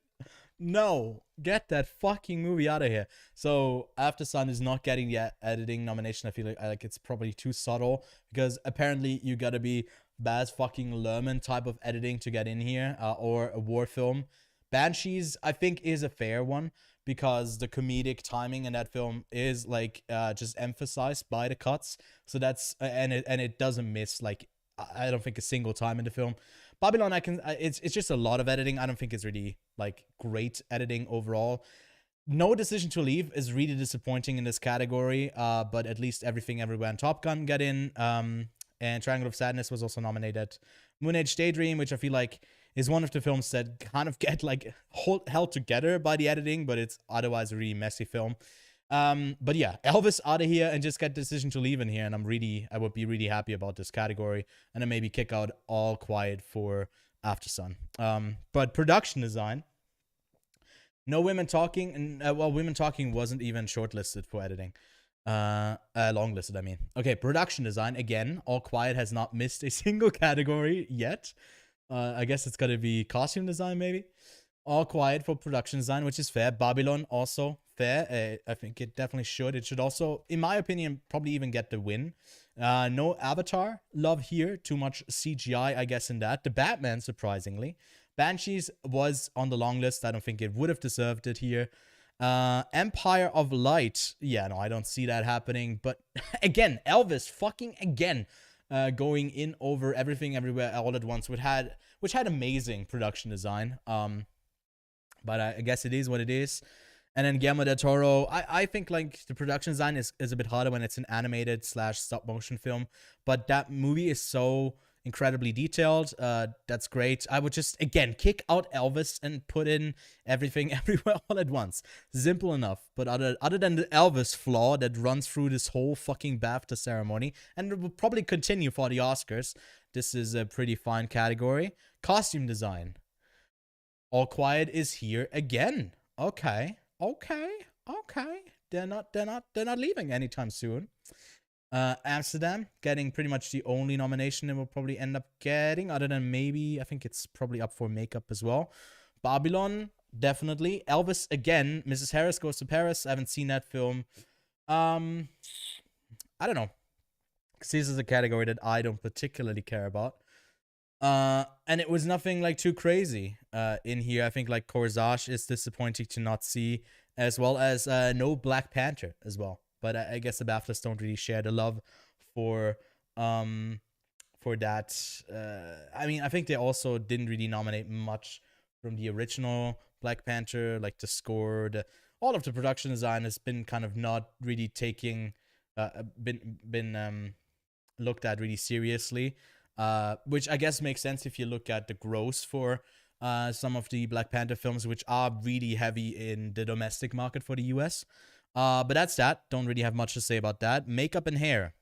No. Get that fucking movie out of here. So, After Sun is not getting the editing nomination. I feel like it's probably too subtle because apparently you gotta be Baz fucking Luhrmann type of editing to get in here, or a war film. Banshees, I think, is a fair one because the comedic timing in that film is like just emphasized by the cuts. So that's and it doesn't miss, like, I don't think a single time in the film. Babylon, it's just a lot of editing. I don't think it's really like great editing overall. No Decision to Leave is really disappointing in this category, but at least Everything Everywhere and Top Gun got in. And Triangle of Sadness was also nominated. Moon Age Daydream, which I feel like is one of the films that kind of get like held together by the editing, but it's otherwise a really messy film. But yeah, Elvis out of here and just get Decision to Leave in here, and I would be really happy about this category, and then maybe kick out All Quiet for After Sun. But production design, no Women Talking, and well, Women Talking wasn't even shortlisted for editing. Longlisted, I mean. Okay, production design, again, All Quiet has not missed a single category yet. I guess it's gotta be costume design, maybe. All Quiet for production design, which is fair. Babylon, also fair. I think it definitely should. It should also, in my opinion, probably even get the win. No Avatar. Love here. Too much CGI, I guess, in that. The Batman, surprisingly. Banshees was on the long list. I don't think it would have deserved it here. Empire of Light. Yeah, no, I don't see that happening. But again, Elvis, fucking again. Going in over Everything Everywhere All at Once, which had amazing production design. But I guess it is what it is. And then Guillermo del Toro, I think like the production design is a bit harder when it's an animated / stop motion film. But that movie is so incredibly detailed. That's great. I would just, again, kick out Elvis and put in Everything Everywhere All at Once. Simple enough. But other than the Elvis flaw that runs through this whole fucking BAFTA ceremony, and it will probably continue for the Oscars, this is a pretty fine category. Costume design. All Quiet is here again. Okay. They're not leaving anytime soon. Amsterdam getting pretty much the only nomination it will probably end up getting, other than maybe, I think it's probably up for makeup as well. Babylon, definitely. Elvis again. Mrs. Harris Goes to Paris. I haven't seen that film. I don't know. Because this is a category that I don't particularly care about. And it was nothing like too crazy in here. I think like Corsage is disappointing to not see, as well as no Black Panther as well. But I guess the BAFTAs don't really share the love for that. I mean, I think they also didn't really nominate much from the original Black Panther, like the score, all of the production design has been kind of not really taking, been looked at really seriously, which I guess makes sense if you look at the gross for some of the Black Panther films, which are really heavy in the domestic market for the US. But that's that. Don't really have much to say about that. Makeup and hair.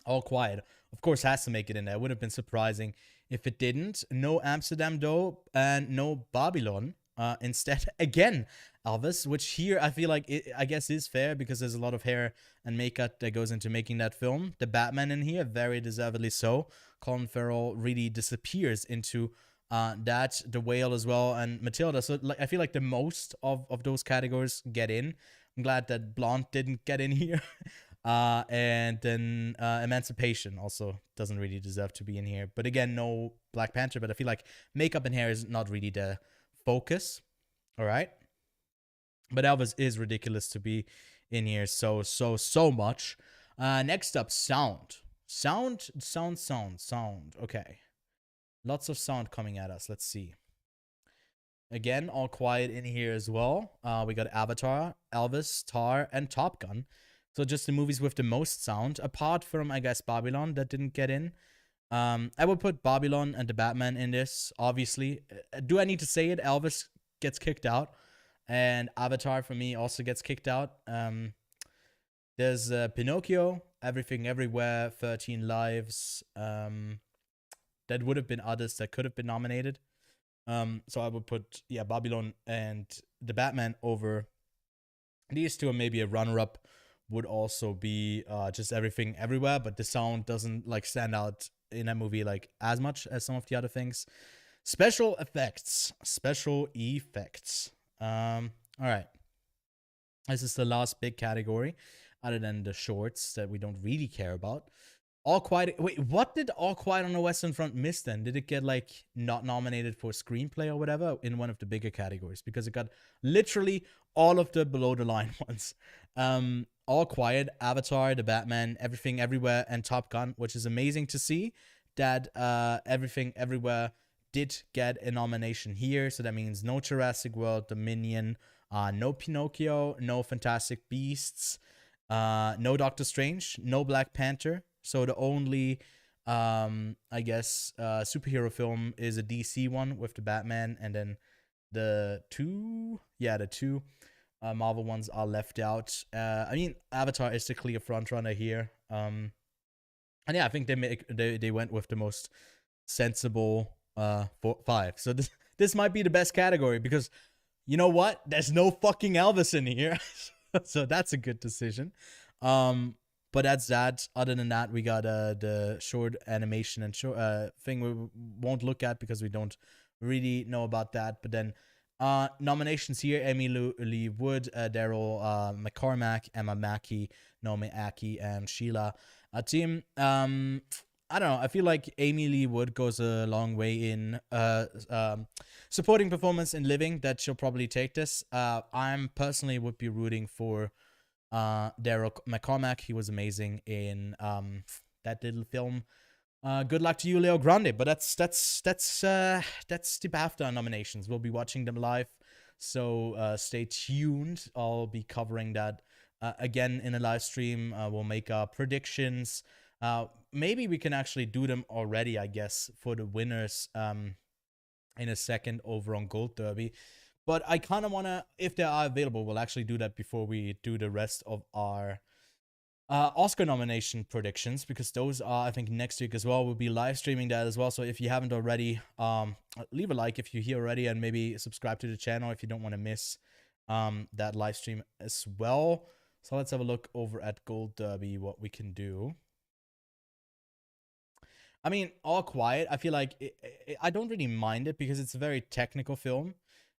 All Quiet, of course, has to make it in there. It would have been surprising if it didn't. No Amsterdam, though, and no Babylon. Instead, again, Elvis, which here I feel like I guess is fair because there's a lot of hair and makeup that goes into making that film. The Batman in here, very deservedly so. Colin Farrell really disappears into that. The Whale as well, and Matilda. So like, I feel like the most of those categories get in. I'm glad that Blonde didn't get in here. And then Emancipation also doesn't really deserve to be in here. But again, no Black Panther. But I feel like makeup and hair is not really the focus. All right. But Elvis is ridiculous to be in here so much. Next up, sound. Sound. Okay. Lots of sound coming at us. Let's see. Again, All Quiet in here as well. We got Avatar, Elvis, Tar, and Top Gun. So just the movies with the most sound, apart from, I guess, Babylon that didn't get in. I would put Babylon and the Batman in this, obviously. Do I need to say it? Elvis gets kicked out. And Avatar, for me, also gets kicked out. There's Pinocchio, Everything Everywhere, 13 Lives. That would have been others that could have been nominated. So I would put, Babylon and the Batman over these two, and maybe a runner-up would also be just Everything Everywhere, but the sound doesn't like stand out in that movie like as much as some of the other things. Special effects. All right. This is the last big category, other than the shorts that we don't really care about. All Quiet. Wait, what did All Quiet on the Western Front miss then? Did it get like not nominated for screenplay or whatever in one of the bigger categories? Because it got literally all of the below the line ones. All Quiet, Avatar, The Batman, Everything Everywhere, and Top Gun, which is amazing to see that Everything Everywhere did get a nomination here. So that means no Jurassic World, Dominion, no Pinocchio, no Fantastic Beasts, no Doctor Strange, no Black Panther. So the only, I guess, superhero film is a DC one with the Batman, and then the two Marvel ones are left out. I mean, Avatar is the clear frontrunner here. And yeah, I think they went with the most sensible 5. So this might be the best category because you know what? There's no fucking Elvis in here, so that's a good decision. But that's that. Other than that, we got the short animation and thing we won't look at because we don't really know about that. But then nominations here: Amy Lee Wood, Daryl McCormack, Emma Mackey, Naomi Aki, and Sheila Atim. I don't know. I feel like Amy Lee Wood goes a long way in supporting performance in Living. That she'll probably take this. I'm personally would be rooting for Daryl McCormack. He was amazing in that little film. Good luck to you, Leo Grande. But that's the BAFTA nominations. We'll be watching them live, so stay tuned. I'll be covering that again in a live stream. We'll make our predictions. Maybe we can actually do them already, I guess, for the winners in a second over on Gold Derby. But I kind of want to, if they are available, we'll actually do that before we do the rest of our Oscar nomination predictions, because those are, I think, next week as well. We'll be live streaming that as well. So if you haven't already, leave a like if you're here already, and maybe subscribe to the channel if you don't want to miss that live stream as well. So let's have a look over at Gold Derby, what we can do. I mean, All Quiet, I feel like I don't really mind it because it's a very technical film.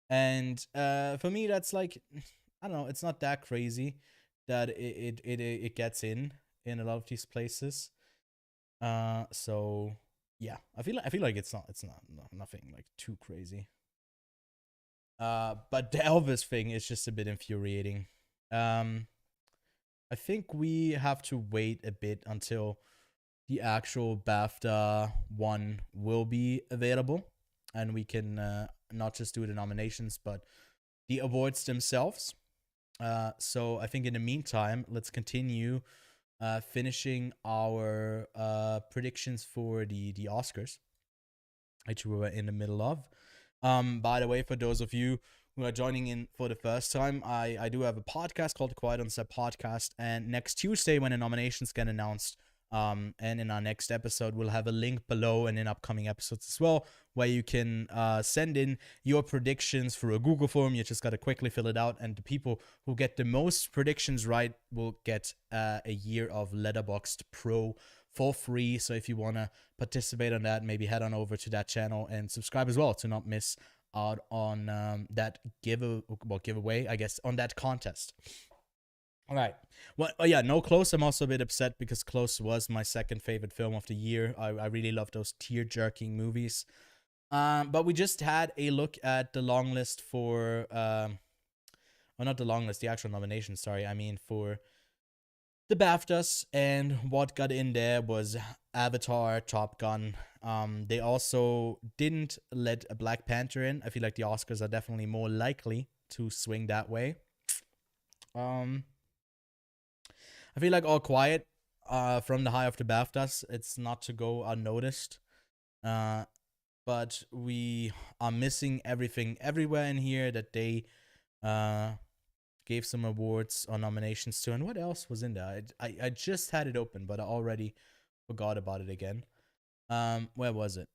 And for me, that's like, I don't know, it's not that crazy that it gets in a lot of these places. So yeah, I feel like it's nothing like too crazy. But the Elvis thing is just a bit infuriating. I think we have to wait a bit until the actual BAFTA one will be available, and we can not just do the nominations, but the awards themselves. So I think in the meantime, let's continue finishing our predictions for the Oscars, which we were in the middle of. By the way, for those of you who are joining in for the first time, I do have a podcast called the Quiet on Set Podcast, and next Tuesday when the nominations get announced, and in our next episode, we'll have a link below and in upcoming episodes as well, where you can send in your predictions through a Google form. You just got to quickly fill it out, and the people who get the most predictions right will get a year of Letterboxd Pro for free. So if you want to participate on that, maybe head on over to that channel and subscribe as well to not miss out on that giveaway, I guess, on that contest. All right. Well, yeah, no Close. I'm also a bit upset because Close was my second favorite film of the year. I really love those tear-jerking movies. But we just had a look at the long list for, well, not the long list, the actual nominations, sorry. I mean for the BAFTAs, and what got in there was Avatar, Top Gun. They also didn't let a Black Panther in. I feel like the Oscars are definitely more likely to swing that way. I feel like All Quiet, from the high of the BAFTAs, it's not to go unnoticed. But we are missing Everything Everywhere in here that they gave some awards or nominations to. And what else was in there? I just had it open, but I already forgot about it again. Where was it?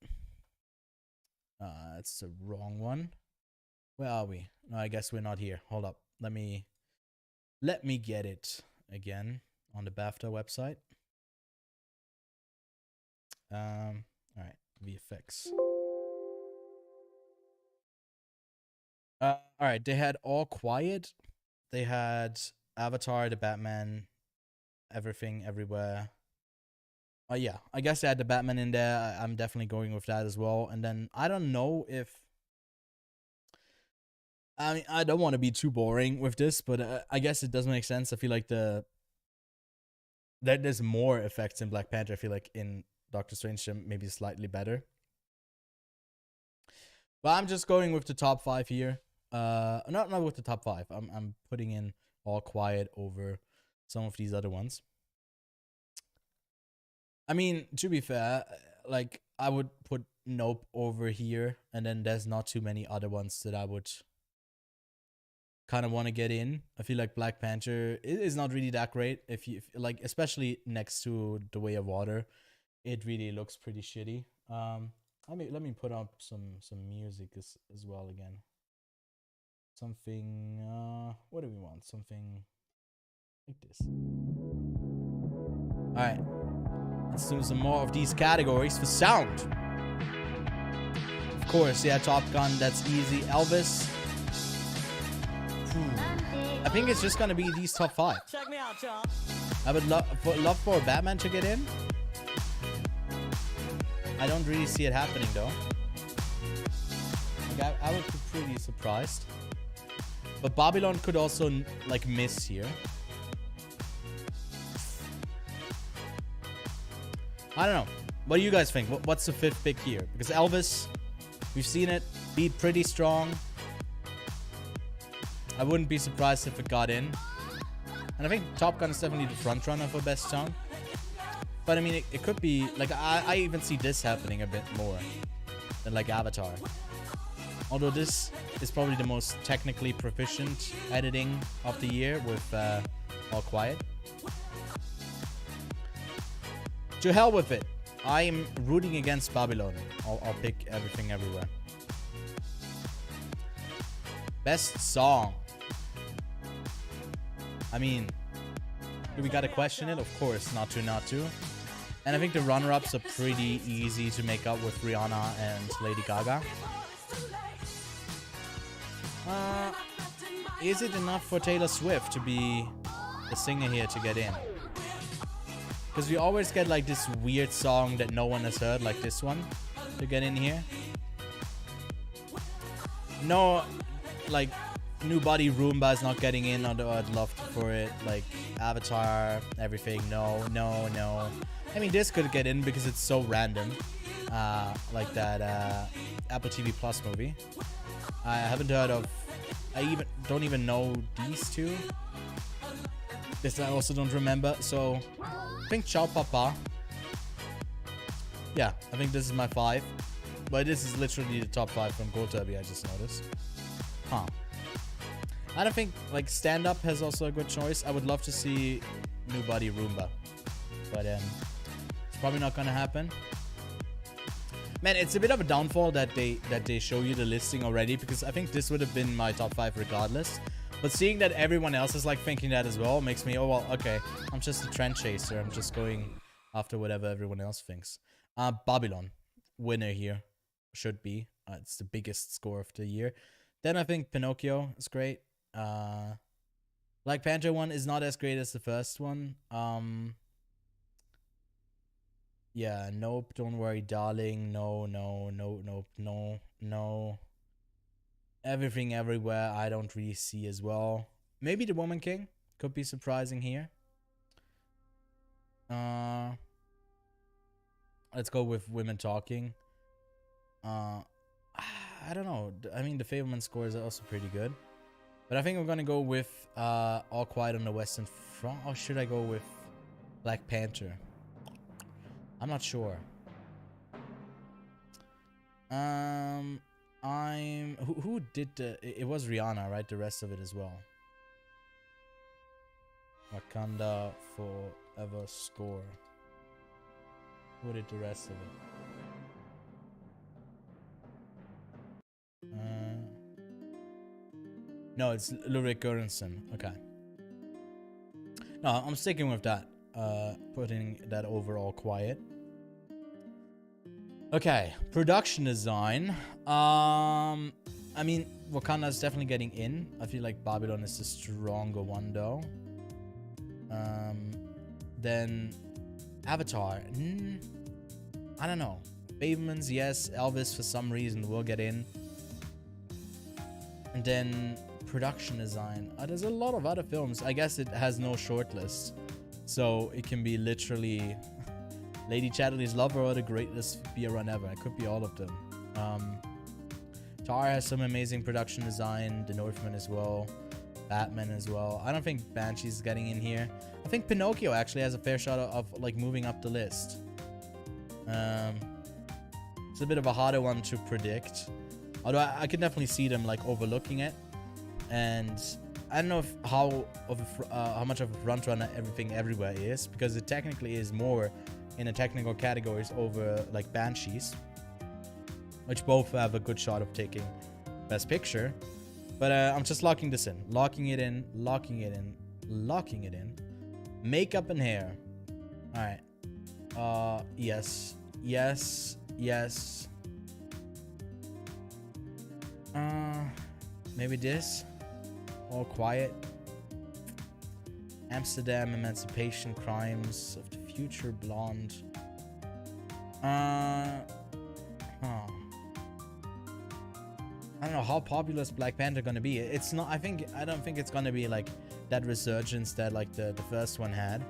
It's the wrong one. Where are we? No, I guess we're not here. Hold up. Let me get it again on the BAFTA website. All right, VFX. All right, they had All Quiet. They had Avatar, the Batman, Everything Everywhere. Oh yeah, I guess they had the Batman in there. I'm definitely going with that as well. And then I don't know if, I mean, I don't want to be too boring with this, but I guess it does make sense. I feel like there's more effects in Black Panther. I feel like in Doctor Strange maybe slightly better. But I'm just going with the top 5 here. Not with the top 5. I'm putting in All Quiet over some of these other ones. I mean, to be fair, like I would put Nope over here, and then there's not too many other ones that I would kind of want to get in. I feel like Black Panther is not really that great. If you like, especially next to The Way of Water, it really looks pretty shitty. Let me put up some music as well again. Something. What do we want? Something like this. All right. Let's do some more of these categories for sound. Of course, yeah, Top Gun, that's easy. Elvis. I think it's just gonna be these top 5. Check me out, y'all. I would love for Batman to get in. I don't really see it happening though. Like, I would be pretty surprised. But Babylon could also like miss here. I don't know. What do you guys think? What's the 5th pick here? Because Elvis, we've seen it beat pretty strong. I wouldn't be surprised if it got in. And I think Top Gun is definitely the front runner for best song. But I mean, it could be like I even see this happening a bit more than like Avatar. Although this is probably the most technically proficient editing of the year with All Quiet. To hell with it. I'm rooting against Babylon. I'll pick Everything Everywhere. Best song. I mean, do we gotta question it? Of course, not to. And I think the runner-ups are pretty easy to make up with Rihanna and Lady Gaga. Is it enough for Taylor Swift to be the singer here to get in? Because we always get like this weird song that no one has heard, like this one, to get in here. No, like, New Body Roomba is not getting in, although I'd love for it. Like, Avatar, Everything, no. I mean, this could get in because it's so random. Like that Apple TV Plus movie. I haven't heard of I don't even know these two. This I also don't remember. So I think Ciao Papa. Yeah, I think this is my 5. But this is literally the top 5 from Gold Derby, I just noticed. Huh. I don't think, like, Stand Up has also a good choice. I would love to see New Body Roomba. But it's probably not gonna happen. Man, it's a bit of a downfall that they show you the listing already, because I think this would have been my top 5 regardless. But seeing that everyone else is like thinking that as well makes me, oh well, okay, I'm just a trend chaser. I'm just going after whatever everyone else thinks. Babylon, winner here, should be. It's the biggest score of the year. Then I think Pinocchio is great. Black Panther one is not as great as the first one. Yeah, nope, don't worry, darling. No. Everything Everywhere, I don't really see as well. Maybe The Woman King could be surprising here. Let's go with Women Talking. I don't know. I mean, the Fableman scores are also pretty good. But I think I'm gonna go with All Quiet on the Western Front. Or should I go with Black Panther? I'm not sure. Who did the... It was Rihanna, right? The rest of it as well. Wakanda Forever score. Who did the rest of it? No, it's Lurik Göransson. Okay. No, I'm sticking with that. Putting that overall quiet. Okay, production design. I mean, Wakanda is definitely getting in. I feel like Babylon is the stronger one though. Then Avatar. I don't know. Fablemans, yes. Elvis for some reason will get in. And then production design. There's a lot of other films. I guess it has no shortlist. So it can be literally Lady Chatterley's Lover or The Greatest Beer Run Ever. It could be all of them. Tar has some amazing production design. The Northman as well. Batman as well. I don't think Banshee's getting in here. I think Pinocchio actually has a fair shot of like moving up the list. It's a bit of a harder one to predict. Although I can definitely see them like overlooking it. And I don't know if how much of a front runner Everything Everywhere is, because it technically is more in the technical categories over like Banshees, which both have a good shot of taking Best Picture. But I'm just locking this in, locking it in. Makeup and hair. All right. Yes. Maybe this. All Quiet. Amsterdam, Emancipation, Crimes of the Future, Blonde. I don't know how popular is Black Panther gonna be. It's not. I don't think it's gonna be like that resurgence that like the first one had,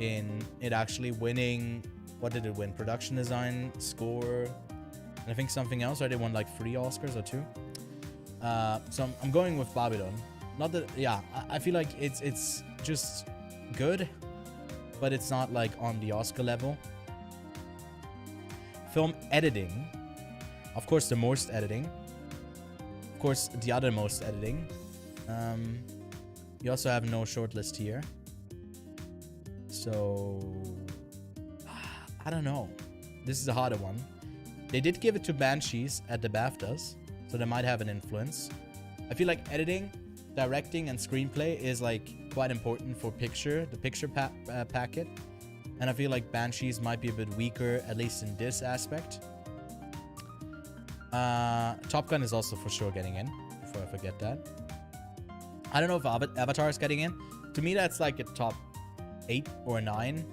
in it actually winning. What did it win? Production design, score, and I think something else. Or they won like 3 Oscars or 2. So I'm going with Babylon. Not that, yeah. I feel like it's just good, but it's not like on the Oscar level. Film editing, of course, the most editing. Of course, the other most editing. You also have no shortlist here. So I don't know. This is a harder one. They did give it to Banshees at the BAFTAs, so they might have an influence. I feel like editing, directing, and screenplay is like quite important for the picture packet. And I feel like Banshees might be a bit weaker, at least in this aspect. Top Gun is also for sure getting in, before I forget that. I don't know if Avatar is getting in. To me, that's like a top 8 or 9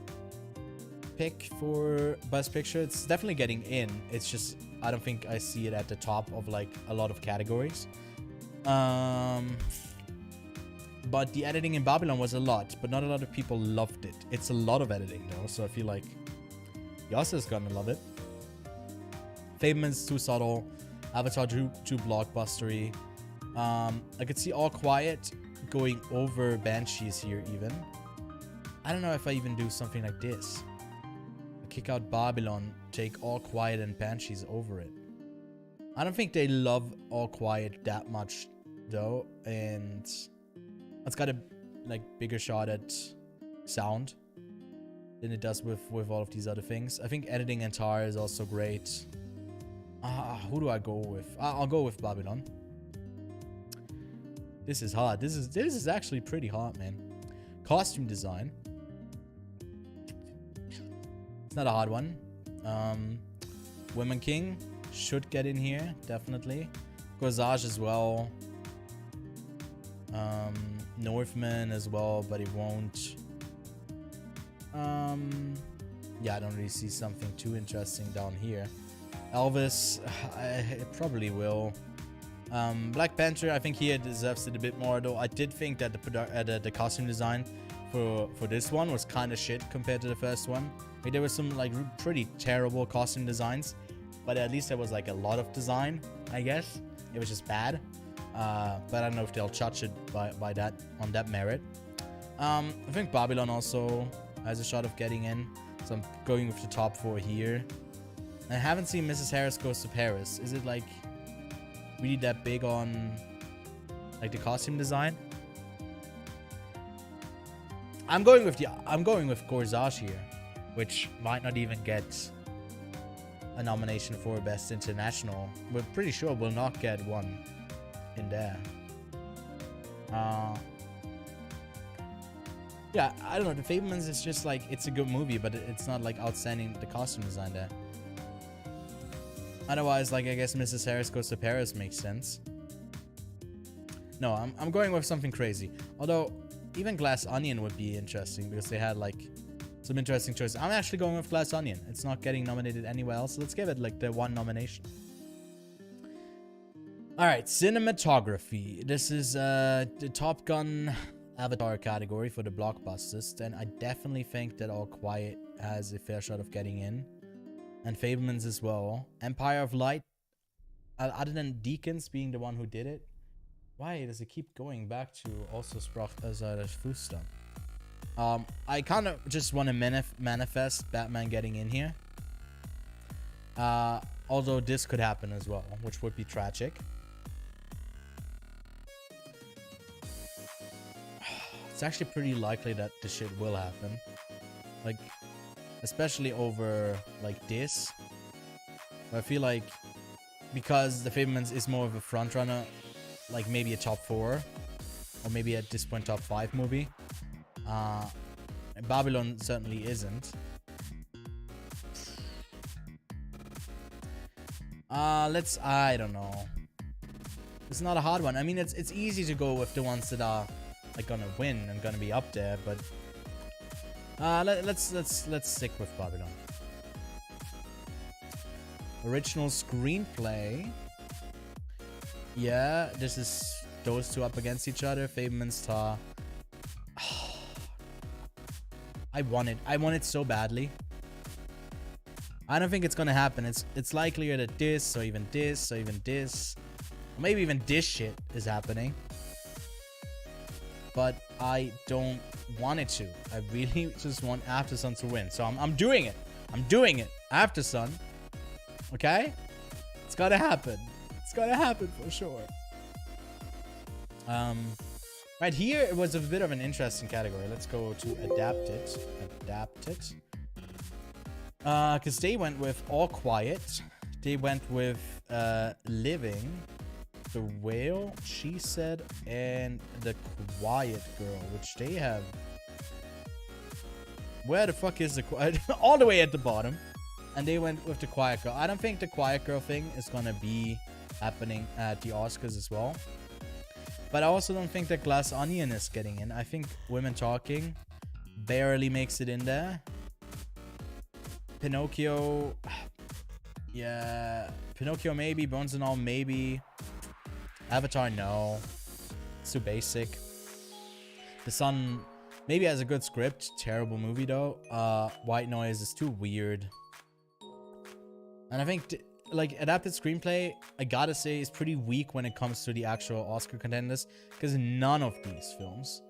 pick for Best Picture. It's definitely getting in. It's just, I don't think I see it at the top of like a lot of categories. But the editing in Babylon was a lot, but not a lot of people loved it. It's a lot of editing though, so I feel like Yasser's gonna love it. Fableman's too subtle. Avatar too blockbustery. I could see All Quiet going over Banshees here even. I don't know if I even do something like this. Kick out Babylon, take All Quiet and Banshees over it. I don't think they love All Quiet that much though, and it's got a like bigger shot at sound than it does with all of these other things. I think editing and tar is also great. Who do I go with? I'll go with Babylon. This is hard. This is actually pretty hard, man. Costume design. It's not a hard one. Women King should get in here, definitely. Corsage as well. Northman as well, but it won't. Yeah, I don't really see something too interesting down here. Elvis, it probably will. Black Panther, I think here deserves it a bit more, though. I did think that the costume design for this one was kind of shit compared to the first one. Like, there were some like pretty terrible costume designs, but at least there was like a lot of design, I guess. It was just bad. But I don't know if they'll judge it by that on that merit. I think Babylon also has a shot of getting in, so I'm going with the top 4 here. I haven't seen Mrs. Harris Goes to Paris. Is it like really that big on like the costume design? I'm going with Corsage here, which might not even get a nomination for Best International. We're pretty sure we'll not get one in there. Yeah, I don't know. The Fablemans is just like, it's a good movie, but it's not like outstanding the costume design there. Otherwise, like, I guess Mrs. Harris Goes to Paris makes sense. No, I'm going with something crazy. Although, even Glass Onion would be interesting because they had like some interesting choices. I'm actually going with Glass Onion. It's not getting nominated anywhere else, so let's give it like the one nomination. Alright, cinematography. This is the Top Gun Avatar category for the blockbusters. Then I definitely think that All Quiet has a fair shot of getting in. And Fablemans as well. Empire of Light, other than Deakins being the one who did it. Why does it keep going back to also Sprach as a Fuster? I kind of just want to manifest Batman getting in here. Although this could happen as well, which would be tragic. It's actually pretty likely that this shit will happen. Like, especially over like this. But I feel like because the Fablemans is more of a frontrunner, like maybe a top 4 or maybe at this point top 5 movie. Babylon certainly isn't. I don't know. It's not a hard one. I mean, it's easy to go with the ones that are like gonna win and gonna be up there, but let's stick with Babylon. Original screenplay. Yeah, this is those two up against each other. Fableman Star. I want it so badly. I don't think it's gonna happen. It's likelier that this or even this or even this, or maybe even this shit is happening. But I don't want it to. I really just want Aftersun to win. So I'm doing it. I'm doing it. Aftersun. Okay? It's gotta happen. It's gotta happen for sure. Right here, it was a bit of an interesting category. Let's go to Adapted. Adapted. Because they went with All Quiet. They went with Living, The Whale, She Said, and The Quiet Girl, which they have. Where the fuck is The Quiet? All the way at the bottom. And they went with The Quiet Girl. I don't think The Quiet Girl thing is gonna be happening at the Oscars as well. But I also don't think that Glass Onion is getting in. I think Women Talking barely makes it in there. Pinocchio. Yeah. Pinocchio maybe. Bones and All maybe. Avatar no. It's too basic. The Sun maybe has a good script. Terrible movie though. White Noise is too weird. And I think like adapted screenplay, I gotta say, is pretty weak when it comes to the actual Oscar contenders, because none of these films,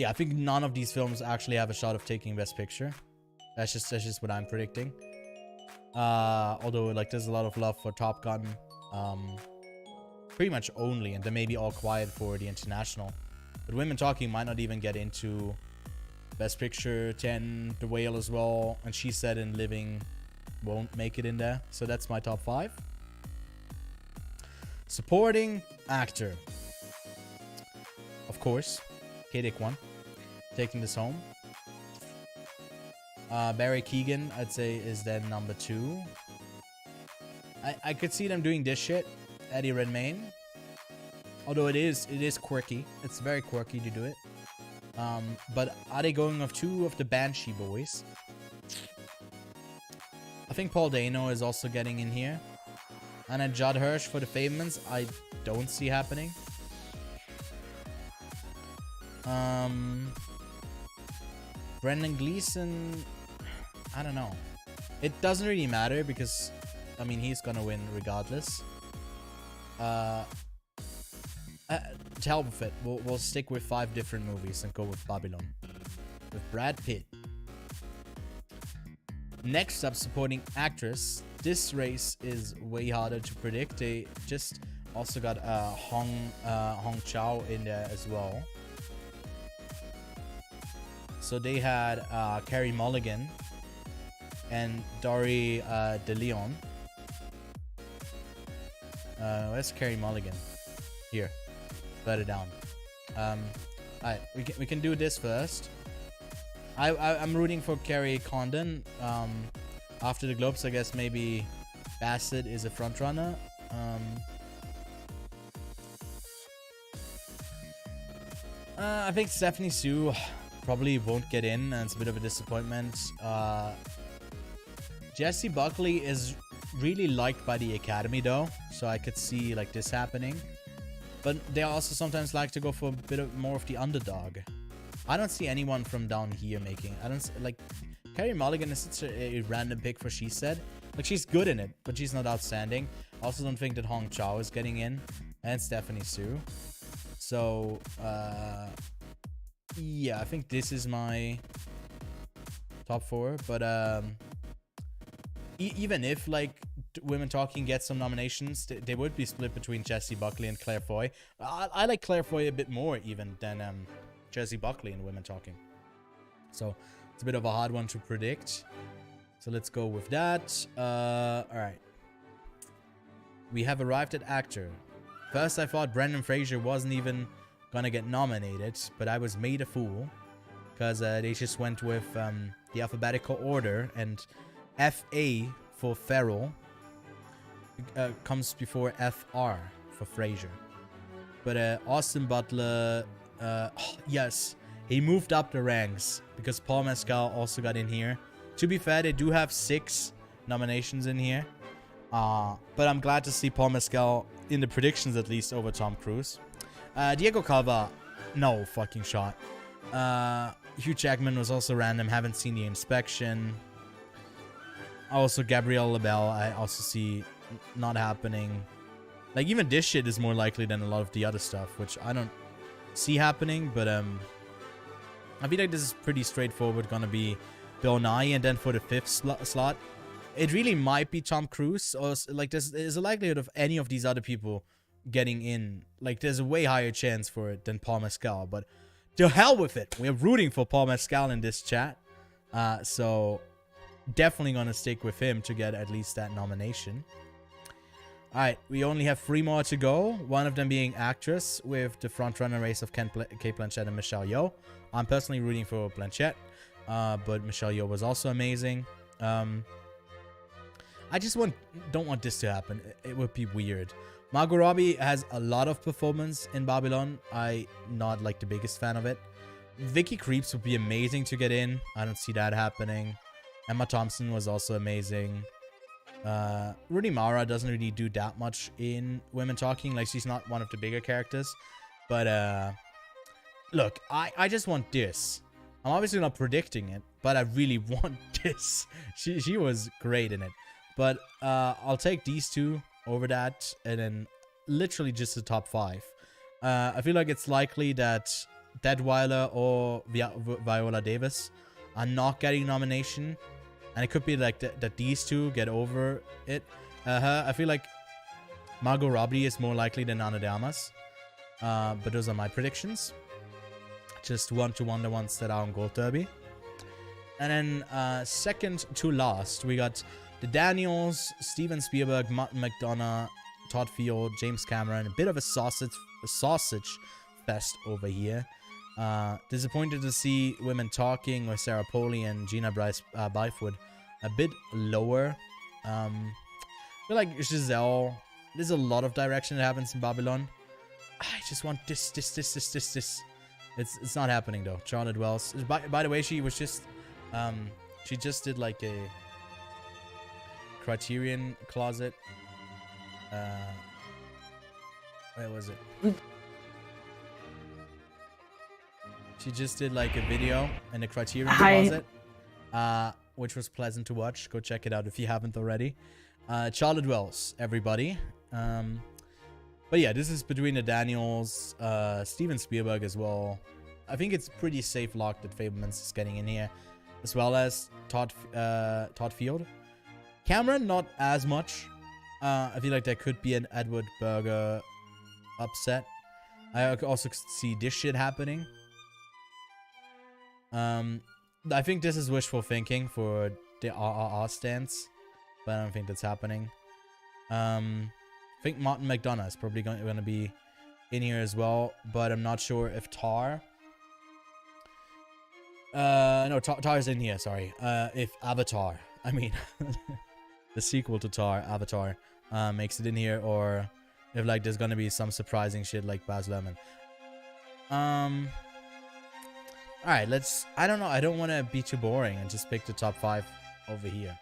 I think none of these films actually have a shot of taking Best Picture. That's just what I'm predicting. Although like there's a lot of love for Top Gun, pretty much only, and then maybe All Quiet for the international. But Women Talking might not even get into Best Picture. 10, The Whale as well, and She Said and Living won't make it in there. So that's my top 5. Supporting actor, of course, K-Dick 1 taking this home. Barry Keoghan, I'd say, is then number 2. I could see them doing this shit. Eddie Redmayne, although it is quirky. It's very quirky to do it. But are they going with 2 of the Banshee boys? I think Paul Dano is also getting in here. And then Judd Hirsch for The Fablemans, I don't see happening. Brendan Gleeson, I don't know. It doesn't really matter because, I mean, he's gonna win regardless. To help with it, we'll stick with 5 different movies and go with Babylon. With Brad Pitt. Next up, supporting actress. This race is way harder to predict. They just also got Hong Chow in there as well. So they had Carey Mulligan and Dory DeLeon. Where's Carey Mulligan? Here, further down. Alright, we can do this first. I'm rooting for Carrie Condon. After the Globes, I guess maybe Bassett is a front runner. I think Stephanie Sue probably won't get in, and it's a bit of a disappointment. Jessie Buckley is really liked by the Academy though, so I could see like this happening. But they also sometimes like to go for a bit more of the underdog. I don't see anyone from down here making. I don't like Carey Mulligan is such a random pick for She Said. Like, she's good in it, but she's not outstanding. I also don't think that Hong Chow is getting in, and Stephanie Sue. So yeah, I think this is my top 4. But even if like Women Talking gets some nominations, they would be split between Jessie Buckley and Claire Foy. I like Claire Foy a bit more even than Jessie Buckley in Women Talking. So it's a bit of a hard one to predict. So let's go with that. All right. We have arrived at actor. First, I thought Brendan Fraser wasn't even gonna get nominated, but I was made a fool because they just went with the alphabetical order, and F.A. for Farrell comes before F.R. for Fraser. But Austin Butler, yes, he moved up the ranks because Paul Mescal also got in here. To be fair, they do have 6 nominations in here. But I'm glad to see Paul Mescal in the predictions at least over Tom Cruise. Diego Calva, no fucking shot. Hugh Jackman was also random. Haven't seen The Inspection. Also Gabrielle LaBelle, I also see not happening. Like, even this shit is more likely than a lot of the other stuff, which I don't see happening. But I feel like this is pretty straightforward. Gonna be Bill Nye, and then for the 5th slot, it really might be Tom Cruise, or like there's a likelihood of any of these other people getting in. Like, there's a way higher chance for it than Paul Mescal, but to hell with it. We're rooting for Paul Mescal in this chat. So definitely gonna stick with him to get at least that nomination. Alright, we only have 3 more to go. One of them being actress, with the frontrunner race of Kate Blanchett and Michelle Yeoh. I'm personally rooting for Blanchett, but Michelle Yeoh was also amazing. I just don't want this to happen. It would be weird. Margot Robbie has a lot of performance in Babylon. I'm not like the biggest fan of it. Vicky Creeps would be amazing to get in. I don't see that happening. Emma Thompson was also amazing. Rooney Mara doesn't really do that much in Women Talking. Like, she's not one of the bigger characters. But look, I just want this. I'm obviously not predicting it, but I really want this. She was great in it. But I'll take these two over that, and then literally just the top 5. I feel like it's likely that Deadweiler or Viola Davis are not getting nomination, and it could be like that these two get over it. I feel like Margot Robbie is more likely than Ana de Armas, but those are my predictions. Just want to wonder ones that are on Gold Derby. And then second to last, we got the Daniels, Steven Spielberg, Martin McDonagh, Todd Field, James Cameron. A bit of a sausage fest over here. Disappointed to see Women Talking with Sarah Polley and Gina Bythewood a bit lower. I feel like Giselle, there's a lot of direction that happens in Babylon. I just want this. It's not happening though. Charlotte Wells. By the way, she was just she just did like a Criterion Closet. Where was it? She just did like a video in the Criterion Closet, which was pleasant to watch. Go check it out if you haven't already. Charlotte Wells, everybody. But yeah, this is between the Daniels, Steven Spielberg as well. I think it's pretty safe lock that Fablemans is getting in here, as well as Todd Field. Cameron, not as much. I feel like there could be an Edward Berger upset. I also see this shit happening. I think this is wishful thinking for the RRR stance, but I don't think that's happening. I think Martin McDonagh is probably going to be in here as well, but I'm not sure if Tar. No, Tar's in here. Sorry. If Avatar, I mean, the sequel to Tar, Avatar, makes it in here, or if like there's gonna be some surprising shit like Baz Luhrmann. All right, let's. I don't know. I don't want to be too boring and just pick the top 5 over here.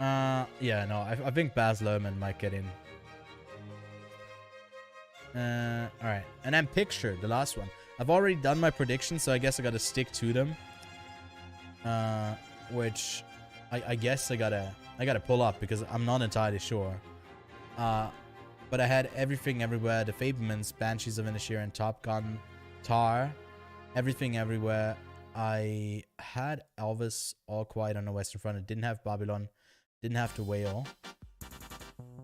Yeah, no. I think Baz Luhrmann might get in. All right, and then Picture, the last one. I've already done my predictions, so I guess I gotta stick to them. Which I guess I gotta pull up because I'm not entirely sure. But I had Everything Everywhere, The Fablemans, Banshees of Inisherin, Top Gun, Tar, Everything Everywhere. I had Elvis, All Quiet on the Western Front. I didn't have Babylon, didn't have The Whale.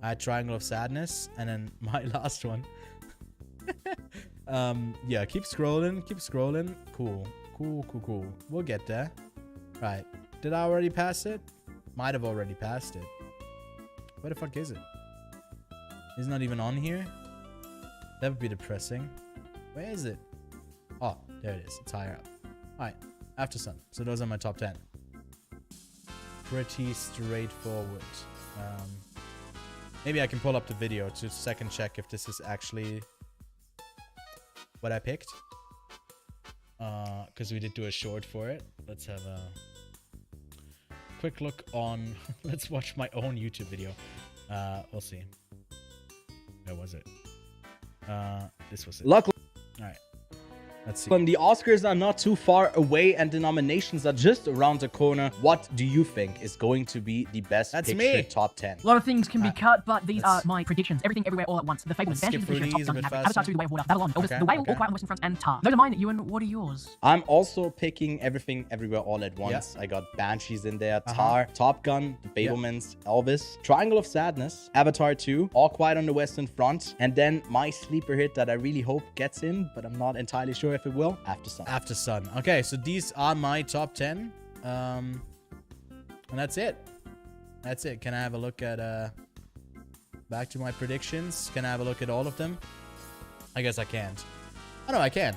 I had Triangle of Sadness, and then my last one. Yeah, keep scrolling. Cool. We'll get there. Right. Did I already pass it? Might have already passed it. Where the fuck is it? It's not even on here? That would be depressing. Where is it? Oh, there it is. It's higher up. Alright. After Sun. So those are my top 10. Pretty straightforward. Maybe I can pull up the video to second check if this is actually what I picked. Because we did do a short for it. Let's have a quick look on. Let's watch my own YouTube video. We'll see. Where was it? This was it. Luckily, all right. Let's see. the Oscars are not too far away and the nominations are just around the corner. What do you think is going to be the best That's picture me. top 10? A lot of things can be cut, but these are let's- my predictions. Everything, Everywhere, All at Once. The Fablemans, skip Banshees of through Inisherin, Top these a Gun, bit Avatar faster. 2, The Way of Water, Babylon, Elvis, Okay, The Whale, okay. All Quiet on the Western Front, and Tar. Those are mine. Ewan, what are yours? I'm also picking Everything Everywhere All at Once. I got Banshees in there, Tar, Top Gun, The Fablemans, Elvis, Triangle of Sadness, Avatar 2, All Quiet on the Western Front, and then my sleeper hit that I really hope gets in, but I'm not entirely sure if it will, After Sun. After Sun. Okay, so these are my top 10. And that's it. That's it. Can I have a look at back to my predictions? Can I have a look at all of them? I guess I can't. Oh no, I can.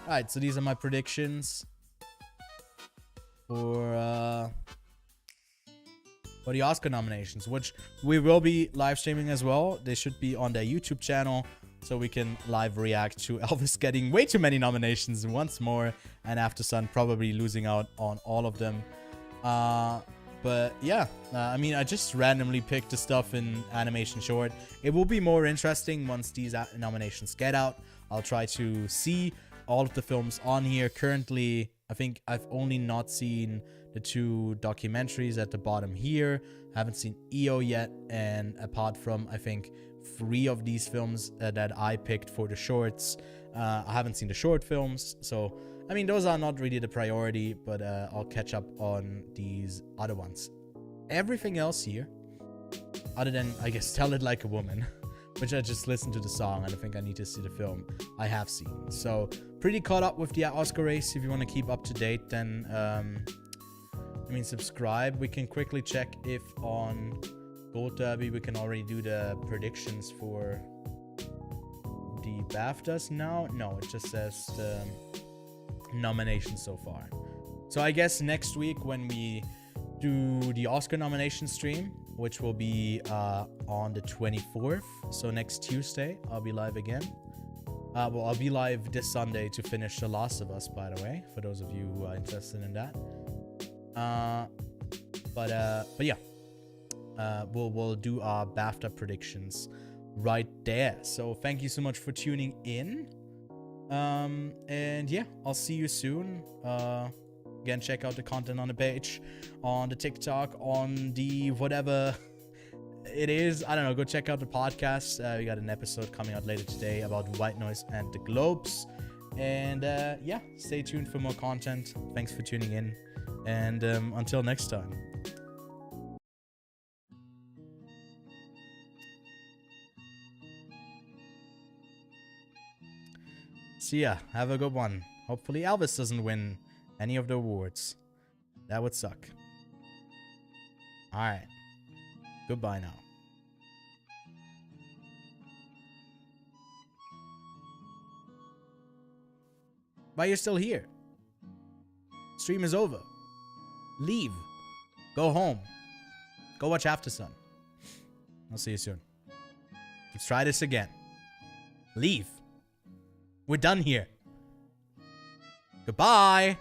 Alright, so these are my predictions for the Oscar nominations, which we will be live streaming as well. They should be on their YouTube channel, so we can live react to Elvis getting way too many nominations once more, and After Sun probably losing out on all of them. But yeah, I mean, I just randomly picked the stuff in animation short. It will be more interesting once these nominations get out. I'll try to see all of the films on here. Currently, I think I've only not seen the 2 documentaries at the bottom here. I haven't seen EO yet, and apart from, I think, 3 of these films that I picked for the shorts, I haven't seen the short films. So, I mean, those are not really the priority, but I'll catch up on these other ones. Everything else here, other than, I guess, Tell It Like a Woman, which I just listened to the song and I think I need to see the film, I have seen. So, pretty caught up with the Oscar race. If you want to keep up to date, then, I mean, subscribe. We can quickly check if on Gold Derby we can already do the predictions for the BAFTAs now. No, it just says the nominations so far. So I guess next week when we do the Oscar nomination stream, which will be on the 24th, so next Tuesday, I'll be live again. Well, I'll be live this Sunday to finish The Last of Us, by the way, for those of you who are interested in that. But yeah, we'll do our BAFTA predictions right there. So thank you so much for tuning in. And yeah, I'll see you soon. Again, check out the content on the page, on the TikTok, on the whatever it is. I don't know. Go check out the podcast. We got an episode coming out later today about white noise and the globes. And yeah, stay tuned for more content. Thanks for tuning in. And until next time. See ya. Have a good one. Hopefully Elvis doesn't win any of the awards. That would suck. Alright. Goodbye now. But you're still here. Stream is over. Leave. Go home. Go watch After Sun. I'll see you soon. Let's try this again. Leave. We're done here. Goodbye.